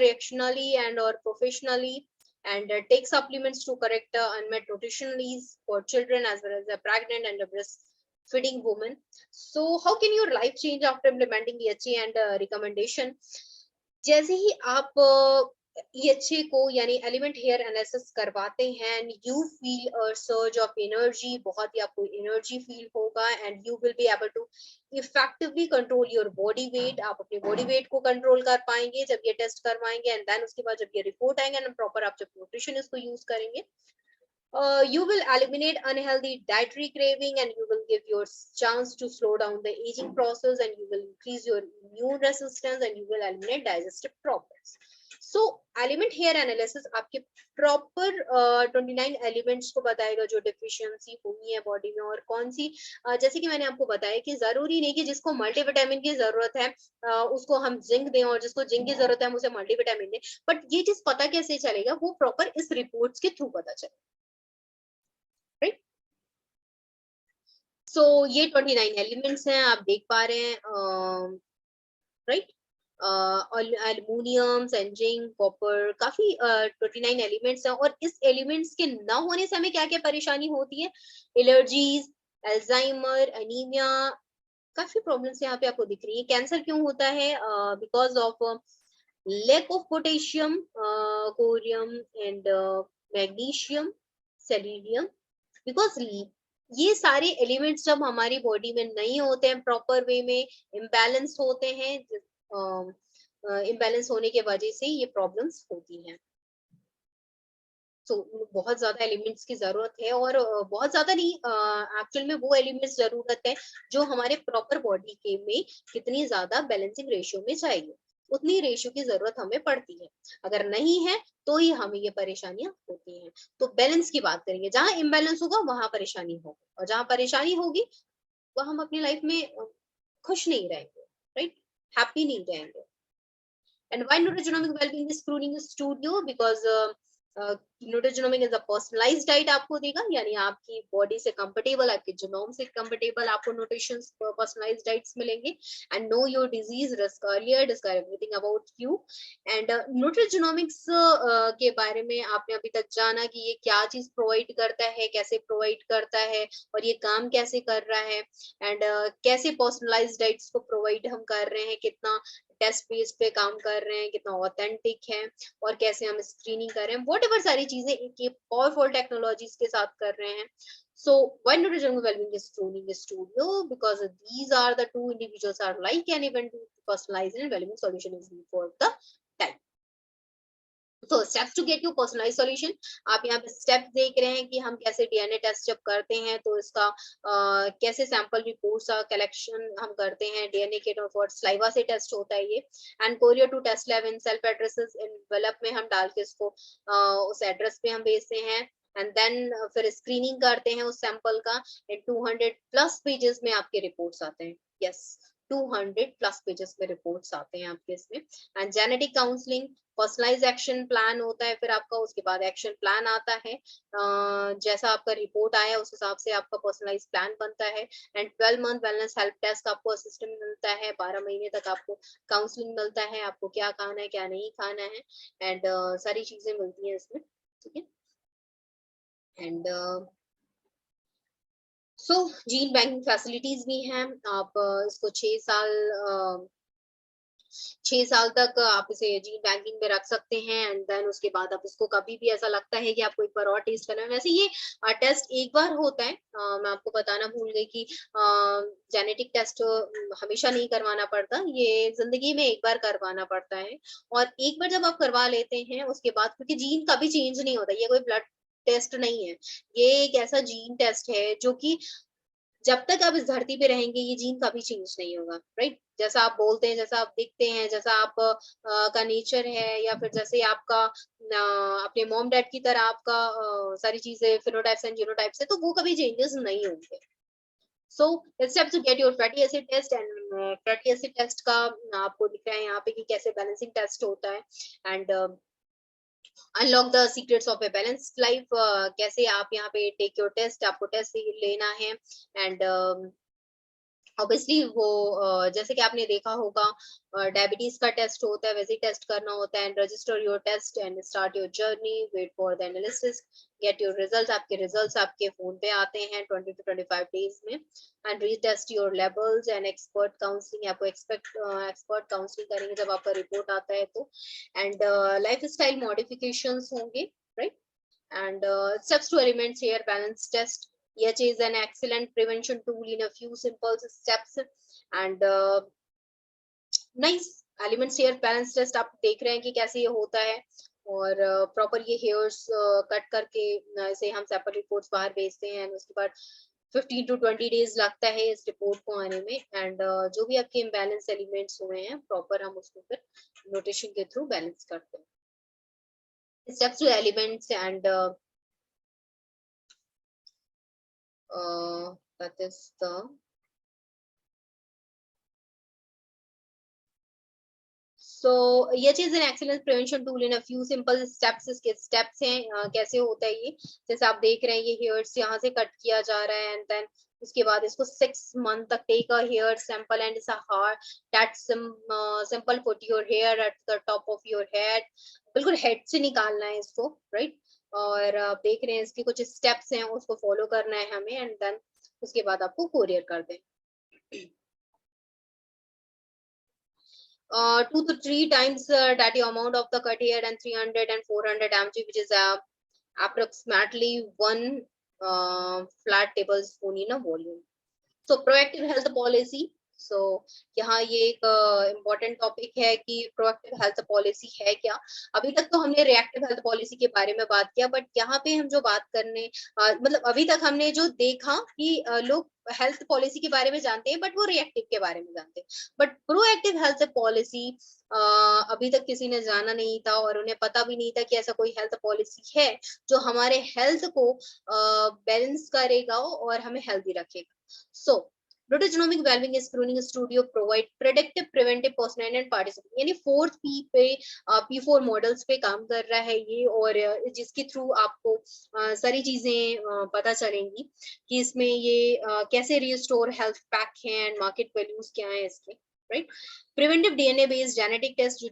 recreationally and और professionally and take supplements to correct unmet nutrition needs for children as well as a pregnant and a breastfeeding woman. So how can your life change after implementing EHE and recommendation? जैसे ही आप EHA को यानी element here analysis करवाते हैं and you feel a surge of energy, बहुत ही आपको energy feel होगा and you will be able to effectively control your body weight. आप अपने बॉडी वेट को कंट्रोल कर पाएंगे जब ये टेस्ट करवाएंगे एंड देन उसके बाद जब ये रिपोर्ट आएंगे एंड प्रॉपर आप जब न्यूट्रिशन इसको यूज करेंगे, you will eliminate unhealthy dietary craving and you will give your chance to slow down the aging process and you will increase your immune resistance and you will eliminate digestive problems. So element hair analysis आपके proper 29 elements को बताएगा जो deficiency हुई है body में और कौन सी जैसे कि मैंने आपको बताया कि जरूरी नहीं कि जिसको मल्टीविटामिन की जरूरत है उसको हम जिंक दें और जिसको जिंक की जरूरत है हम उसे मल्टीविटामिन दें, बट ये चीज पता कैसे चलेगा, वो प्रॉपर इस रिपोर्ट्स के थ्रू पता चलेगा, राइट? सो ये 29 एलिमेंट्स हैं, आप देख पा रहे हैं, राइट? एल्युमिनियम, जिंक, कॉपर, काफी 29 एलिमेंट्स हैं और इस एलिमेंट्स के ना होने से हमें क्या क्या परेशानी होती है, एलर्जीज, अल्जाइमर, एनीमिया, काफी प्रॉब्लम्स यहाँ पे आपको दिख रही है। कैंसर क्यों होता है? Because of lack of potassium, chromium and magnesium, selenium, because ये सारे एलिमेंट्स जब हमारी बॉडी में नहीं होते हैं प्रॉपर वे में, इम्बैलेंस होते हैं, इम्बैलेंस होने के वजह से ये प्रॉब्लम्स होती हैं। तो बहुत ज्यादा एलिमेंट्स की जरूरत है और बहुत ज्यादा नहीं, एक्चुअल में वो एलिमेंट्स जरूरत है जो हमारे प्रॉपर बॉडी के में कितनी ज्यादा बैलेंसिंग रेशियो में चाहिए, उतनी रेशियो की जरूरत हमें पड़ती है। अगर नहीं है तो ही हमें ये परेशानियां होती हैं। तो बैलेंस की बात करेंगे, जहां इम्बैलेंस होगा वहां परेशानी होगी और जहां परेशानी होगी वह हम अपनी लाइफ में खुश नहीं रहेंगे, राइट? हैप्पी नहीं रहेंगे। And why nutrigenomic well-being is screening studio? Because nutrigenomic is a personalized diet आपको देगा, यानी आपकी बॉडी से कंफर्टेबल, आपके जीनोम से कंफर्टेबल आपको न्यूट्रिशन पर्सनलाइज्ड डाइट्स मिलेंगे and know your disease risk earlier, discover everything about you. And nutrigenomics के बारे में आपने अभी तक जाना कि ये क्या चीज प्रोवाइड करता है, कैसे प्रोवाइड करता है और ये काम कैसे कर रहा है एंड कैसे पर्सनलाइज्ड डाइट्स को प्रोवाइड हम कर रहे हैं, कितना टेस्ट बेस पे काम कर रहे हैं, कितना ऑथेंटिक है और कैसे हम स्क्रीनिंग कर रहे हैं, व्हाटएवर सारी चीजें एक पावरफुल टेक्नोलॉजीज के साथ कर रहे हैं। So why nutrigenomic well-being is screening studio? Because these are the two individuals are like an event to personalize and well-being solution is for the time. So steps to get your personalized solution, आप यहाँ पे step देख रहे हैं कि हम कैसे DNA test जब करते हैं तो इसका कैसे सैंपल रिपोर्ट्स का कलेक्शन हम करते हैं, डीएनए किट और स्लाइवा से टेस्ट होता है ये, and courier to test lab in self addresses envelope में हम डाल के इसको उस एड्रेस पे हम भेजते हैं एंड देन फिर स्क्रीनिंग करते हैं उस सैंपल का, 200 प्लस पेजेस में आपके रिपोर्ट्स आते हैं। यस, 200 प्लस पेजेस में रिपोर्ट्स आते हैं आपके इसमें। And genetic counselling, personalize action plan होता है फिर आपका, उसके बाद एक्शन प्लान आता है, जैसा आपका रिपोर्ट आया उस हिसाब से आपका पर्सनलाइज प्लान बनता है। And 12 month wellness help test आपको असिस्टेंट मिलता है, 12 महीने तक आपको काउंसलिंग मिलता है, आपको क्या खाना है क्या नहीं खाना है एंड सारी चीजें मिलती हैं इसमें, ठीक है। And so gene banking facilities भी हैं। आप इसको 6 साल तक आप इसे जीन बैंकिंग में रख सकते हैं, एंड देन उसके बाद आप इसको कभी भी ऐसा लगता है कि आपको एक बार और टेस्ट करना है। वैसे ये टेस्ट एक बार होता है, मैं आपको बताना भूल गई कि जेनेटिक टेस्ट हमेशा नहीं करवाना पड़ता, ये जिंदगी में एक बार करवाना पड़ता है। और एक बार जब आप करवा लेते हैं उसके बाद, क्योंकि जीन कभी चेंज नहीं होता, ये कोई ब्लड टेस्ट नहीं है, ये एक ऐसा जीन टेस्ट है जो कि जब तक आप इस धरती पे रहेंगे ये जीन कभी चेंज नहीं होगा, राइट? जैसा आप बोलते हैं, जैसा आप दिखते हैं, जैसा आप का नेचर है, या फिर जैसे आपका अपने मॉम डैड की तरह आपका सारी चीजें फिनोटाइप्स एंड जीनोटाइप्स है, तो वो कभी चेंजेस नहीं होंगे। So steps to get your fatty acid test. And fatty acid test का आपको दिख रहा है यहाँ पे कि कैसे बैलेंसिंग टेस्ट होता है। And unlock the secrets of a balanced life, कैसे आप यहाँ पे टेक योर टेस्ट, आपको टेस्ट लेना है। एंड ऑब्वियसली वो जैसे कि आपने देखा होगा डायबिटीज का टेस्ट होता है, वैसे ही टेस्ट करना होता है। And register your test and start your journey, wait for the analysis, get your result. आपके रिजल्ट्स आपके फोन पे आते हैं 20 to 25 डेज में। And retest your levels and expert counselling, आपको एक्सपर्ट काउंसलिंग करेंगे जब आपका रिपोर्ट आता है तो। एंड लाइफ स्टाइल मॉडिफिकेशंस होंगे, right? And steps to elements hair balance test. EH is an excellent prevention tool in a few simple steps. And nice elements hair balance test आप देख रहे हैं कि कैसे ये होता है। और प्रॉपर ये हेयर्स कट करके इसे हम सेपरेट रिपोर्ट्स बाहर भेजते हैं, उसके बाद 15 to 20 डेज लगता है इस रिपोर्ट को आने में। एंड जो भी आपके इम्बैलेंस एलिमेंट्स हुए हैं प्रॉपर हम उसको फिर नोटेशन के थ्रू बैलेंस करते हैं। Steps to elements and that is the so EH is an excellent prevention tool in a few simple steps। इसके steps हैं कैसे होता है ये, जैसे आप देख रहे हैं ये hairs यहाँ से कट किया जा रहा है, एंड देन उसके बाद इसको 6 month तक take a hair sample and it's a hard that simple put your hair at the top of your head, बिल्कुल हेड से निकालना है इसको, राइट? और आप देख रहे हैं इसके कुछ स्टेप्स हैं उसको फॉलो करना है हमें, एंड देन उसके बाद आपको कोरियर कर दें। 2 to 3 times that the amount of the cut hair, and 300 and 400 mg, which is approximately 1 flat tablespoon in a volume. So proactive health policy. So यहाँ ये एक इम्पोर्टेंट टॉपिक है कि प्रोएक्टिव हेल्थ पॉलिसी है क्या। अभी तक तो हमने रिएक्टिव हेल्थ पॉलिसी के बारे में बात किया, बट यहाँ पे हम जो बात करने मतलब अभी तक हमने जो देखा कि लोग हेल्थ पॉलिसी के बारे में जानते हैं बट वो रिएक्टिव के बारे में जानते हैं, बट प्रोएक्टिव हेल्थ पॉलिसी अभी तक किसी ने जाना नहीं था, और उन्हें पता भी नहीं था कि ऐसा कोई हेल्थ पॉलिसी है जो हमारे हेल्थ को बैलेंस करेगा और हमें हेल्दी रखेगा। सो Nutrigenomic Wellbeing Screening Studio provide predictive, preventive, personalized and participating, यानी 4th P पे P4 मॉडल्स पे काम कर रहा है ये, और जिसके थ्रू आपको सारी चीजें पता चलेंगी कि इसमें ये कैसे रिस्टोर हेल्थ पैक है एंड मार्केट वैल्यूज क्या है इसके, right? Preventive DNA based genetic test, जो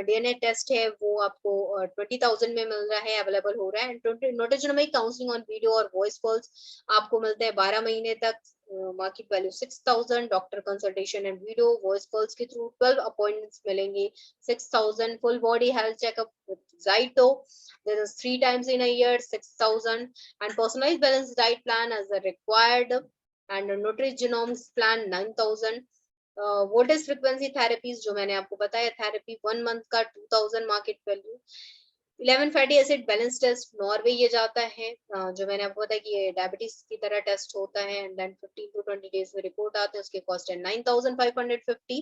डीएनए टेस्ट है वो आपको 20,000 में मिल रहा है, अवेलेबल हो रहा है। एंड न्यूट्रिजनोमिक काउंसलिंग ऑन वीडियो और वॉइस कॉल्स आपको मिलते हैं 12 महीने तक, market value 6,000। Doctor consultation and video voice calls के थ्रू 12 अपॉइंटमेंट्स मिलेंगे 6,000। Full body health checkup with Zyto, there is 3 times in a year 6,000, and personalized balanced diet plan as a required, and a Nutrigenomes plan 9,000। Voltage frequency therapies जो मैंने आपको बताया, therapy 1 month का 2,000 market value. 11 fatty acid balance test Norway ये जाता है, जो मैंने आपको बताया कि ये डायबिटीज की तरह टेस्ट होता है, एंड देन 15 to 20 डेज में रिपोर्ट आते हैं, उसके कॉस्ट है 9,550।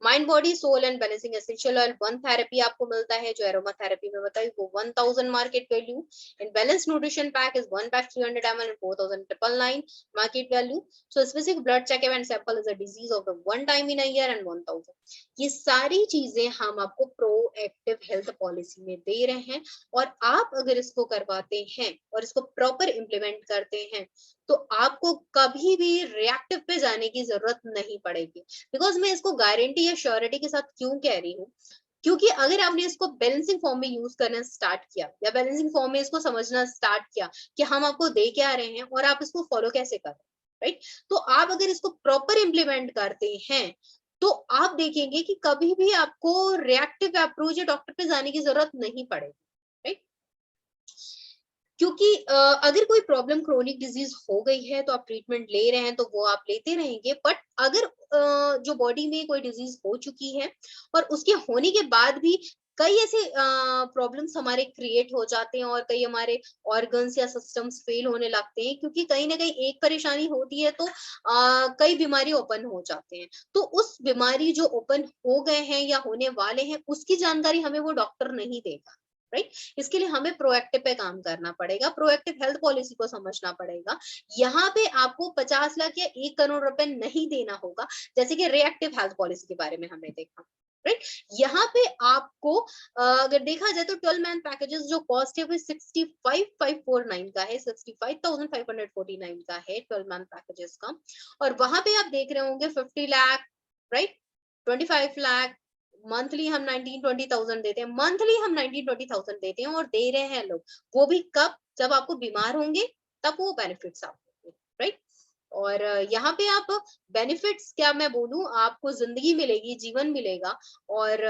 Mind body soul and balancing essential oil 1 therapy आपको मिलता है, जो एरोमा थेरेपी में बताई वो 1,000 market value. In balance nutrition pack is 1 pack 300 ml and 4,999 market value. So specific blood checkup and sample is a disease of the 1 time in a year and 1,000। ये सारी चीजें हम आपको प्रोएक्टिव हेल्थ पॉलिसी में दे रहे हैं, और आप अगर इसको करवाते हैं और इसको प्रॉपर इम्प्लीमेंट करते हैं तो आपको कभी भी रिएक्टिव पे जाने की जरूरत नहीं पड़ेगी। बिकॉज मैं इसको गारंटी या श्योरिटी के साथ क्यों कह रही हूँ, क्योंकि अगर आपने इसको बैलेंसिंग फॉर्म में यूज करना स्टार्ट किया, या बैलेंसिंग फॉर्म में इसको समझना स्टार्ट किया कि हम आपको दे क्या रहे हैं और आप इसको फॉलो कैसे कर रहे हैं, राइट। तो आप अगर इसको प्रॉपर इम्प्लीमेंट करते हैं तो आप देखेंगे कि कभी भी आपको रिएक्टिव अप्रोच या डॉक्टर पे जाने की जरूरत नहीं पड़ेगी, राइट। क्योंकि अगर कोई प्रॉब्लम क्रोनिक डिजीज हो गई है तो आप ट्रीटमेंट ले रहे हैं तो वो आप लेते रहेंगे, बट अगर जो बॉडी में कोई डिजीज हो चुकी है और उसके होने के बाद भी कई ऐसे प्रॉब्लम्स हमारे क्रिएट हो जाते हैं और कई हमारे ऑर्गन्स या सिस्टम्स फेल होने लगते हैं, क्योंकि कहीं ना कहीं एक परेशानी होती है तो कई बीमारी ओपन हो जाते हैं। तो उस बीमारी जो ओपन हो गए हैं या होने वाले हैं उसकी जानकारी हमें वो डॉक्टर नहीं देगा, राइट। इसके लिए हमें प्रोएक्टिव पे काम करना पड़ेगा, प्रोएक्टिव हेल्थ पॉलिसी को समझना पड़ेगा। यहाँ पे आपको 50 लाख या 1 करोड़ रुपए नहीं देना होगा, जैसे कि रिएक्टिव हेल्थ पॉलिसी के बारे में हमने देखा, राइट। यहाँ पे आपको अगर देखा जाए तो 12 मैन पैकेजेस जो कॉस्ट है वो 65,549 का है, 65,549 का है 12 मैन पैकेजेस का। और वहां पे आप देख रहे होंगे 50 लाख, राइट, 25 लाख, मंथली हम 19-20,000 देते हैं, मंथली हम 19-20,000 देते हैं और दे रहे हैं लोग, वो भी कब, जब आपको बीमार होंगे तब वो बेनिफिट्स आपको, राइट। और यहाँ पे आप बेनिफिट्स क्या मैं बोलूं, आपको जिंदगी मिलेगी, जीवन मिलेगा, और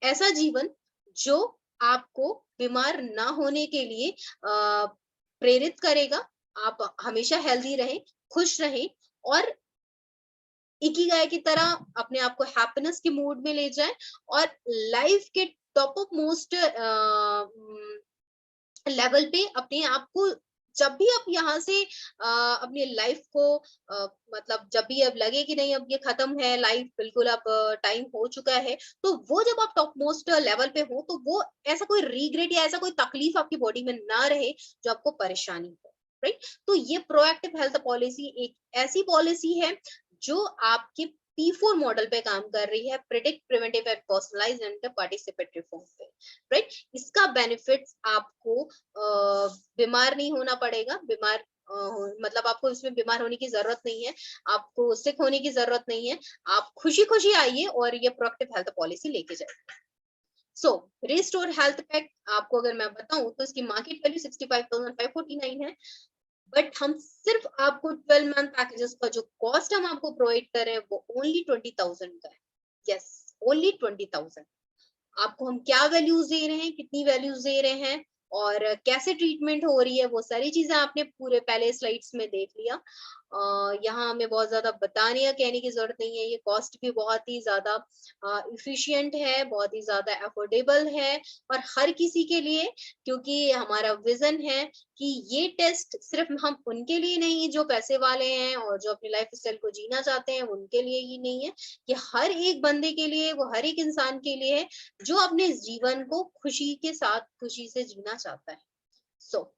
ऐसा जीवन जो आपको बीमार ना होने के लिए प्रेरित करेगा। आप हमेशा हेल्दी रहें, खुश रहें और इकिगाई की तरह अपने आप को हैप्पीनेस के मूड में ले जाएं और लाइफ के टॉप ऑफ मोस्ट लेवल पे अपने आप को, जब भी आप यहाँ से अपनी लाइफ को मतलब जब भी अब लगे कि नहीं अब ये खत्म है लाइफ, बिल्कुल अब टाइम हो चुका है, तो वो जब आप टॉप मोस्ट लेवल पे हो तो वो ऐसा कोई रीग्रेट या ऐसा कोई तकलीफ आपकी बॉडी में ना रहे जो आपको परेशानी हो, राइट। तो ये प्रोएक्टिव हेल्थ पॉलिसी एक ऐसी पॉलिसी है जो आपके P4 मॉडल पे काम कर रही है, predict, preventive and personalize and participatory form पे, राइट। इसका बेनिफिट्स आपको बीमार नहीं होना पड़ेगा, बीमार मतलब आपको इसमें बीमार होने की जरूरत नहीं है, आपको सिक होने की जरूरत नहीं है, आप खुशी खुशी आइए और ये प्रोएक्टिव हेल्थ पॉलिसी लेके जाइए। सो रिस्टोर हेल्थ पैक आपको अगर मैं बताऊं तो इसकी मार्केट वैल्यू 65,549 है, बट हम सिर्फ आपको 12 मंथ पैकेजेस का जो कॉस्ट हम आपको प्रोवाइड कर रहे हैं वो ओनली 20,000 का है। Yes, only 20,000। आपको हम क्या वैल्यूज दे रहे हैं, कितनी वैल्यूज दे रहे हैं और कैसे ट्रीटमेंट हो रही है, वो सारी चीजें आपने पूरे पहले स्लाइड्स में देख लिया। यहाँ हमें बहुत ज्यादा बताने या कहने की जरूरत नहीं है, ये कॉस्ट भी बहुत ही ज्यादा इफिशिएंट है, बहुत ही ज्यादा अफोर्डेबल है और हर किसी के लिए, क्योंकि हमारा विजन है कि ये टेस्ट सिर्फ हम उनके लिए नहीं जो पैसे वाले हैं और जो अपनी लाइफ स्टाइल को जीना चाहते हैं उनके लिए ही नहीं है, ये हर एक बंदे के लिए, वो हर एक इंसान के लिए है जो अपने जीवन को खुशी के साथ खुशी से जीना चाहता है। So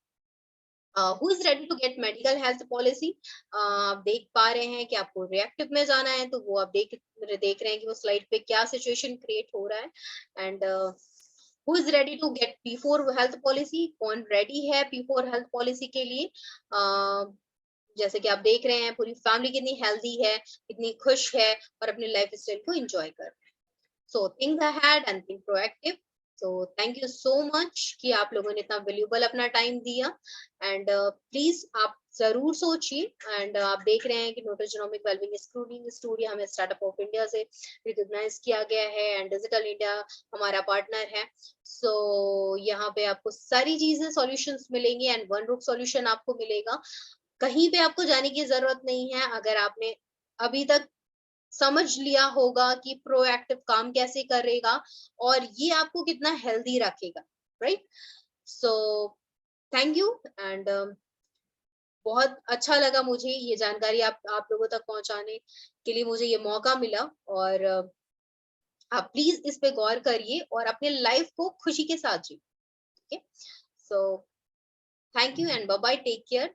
who is ready to get medical health policy, आप देख पा रहे हैं कि आपको रिएक्टिव में जाना है तो वो आप देख रहे हैं कि वो स्लाइड पे क्या सिचुएशन क्रिएट हो रहा है। And who is ready to get P4 health policy, कौन रेडी है P4 हेल्थ पॉलिसी के लिए। जैसे कि आप देख रहे हैं पूरी फैमिली कितनी हेल्दी है, कितनी खुश है और अपनी लाइफ स्टाइल को एंजॉय कर रहे हैं। So think ahead and think proactive. So thank you so much कि आप लोगों ने इतना वैल्यूबल अपना टाइम दिया एंड प्लीज आप जरूर सोचिए। एंड आप देख रहे हैं कि न्यूट्रिजोनोमिक वेलबींग स्क्रीनिंग स्टूडियो हमें स्टार्टअप ऑफ इंडिया से रिकॉग्नाइज किया गया है एंड डिजिटल इंडिया हमारा पार्टनर है। सो यहाँ पे आपको सारी चीजें सॉल्यूशंस मिलेंगी एंड वन रूफ सॉल्यूशन आपको मिलेगा, कहीं पे आपको जाने की जरूरत नहीं है। अगर आपने अभी तक समझ लिया होगा कि प्रोएक्टिव काम कैसे करेगा और ये आपको कितना हेल्दी रखेगा, right. So thank you and बहुत अच्छा लगा मुझे ये जानकारी आप लोगों तक पहुंचाने के लिए, मुझे ये मौका मिला और आप प्लीज इस पे गौर करिए और अपने लाइफ को खुशी के साथ जिए। ठीक है, so thank you and bye bye, take care.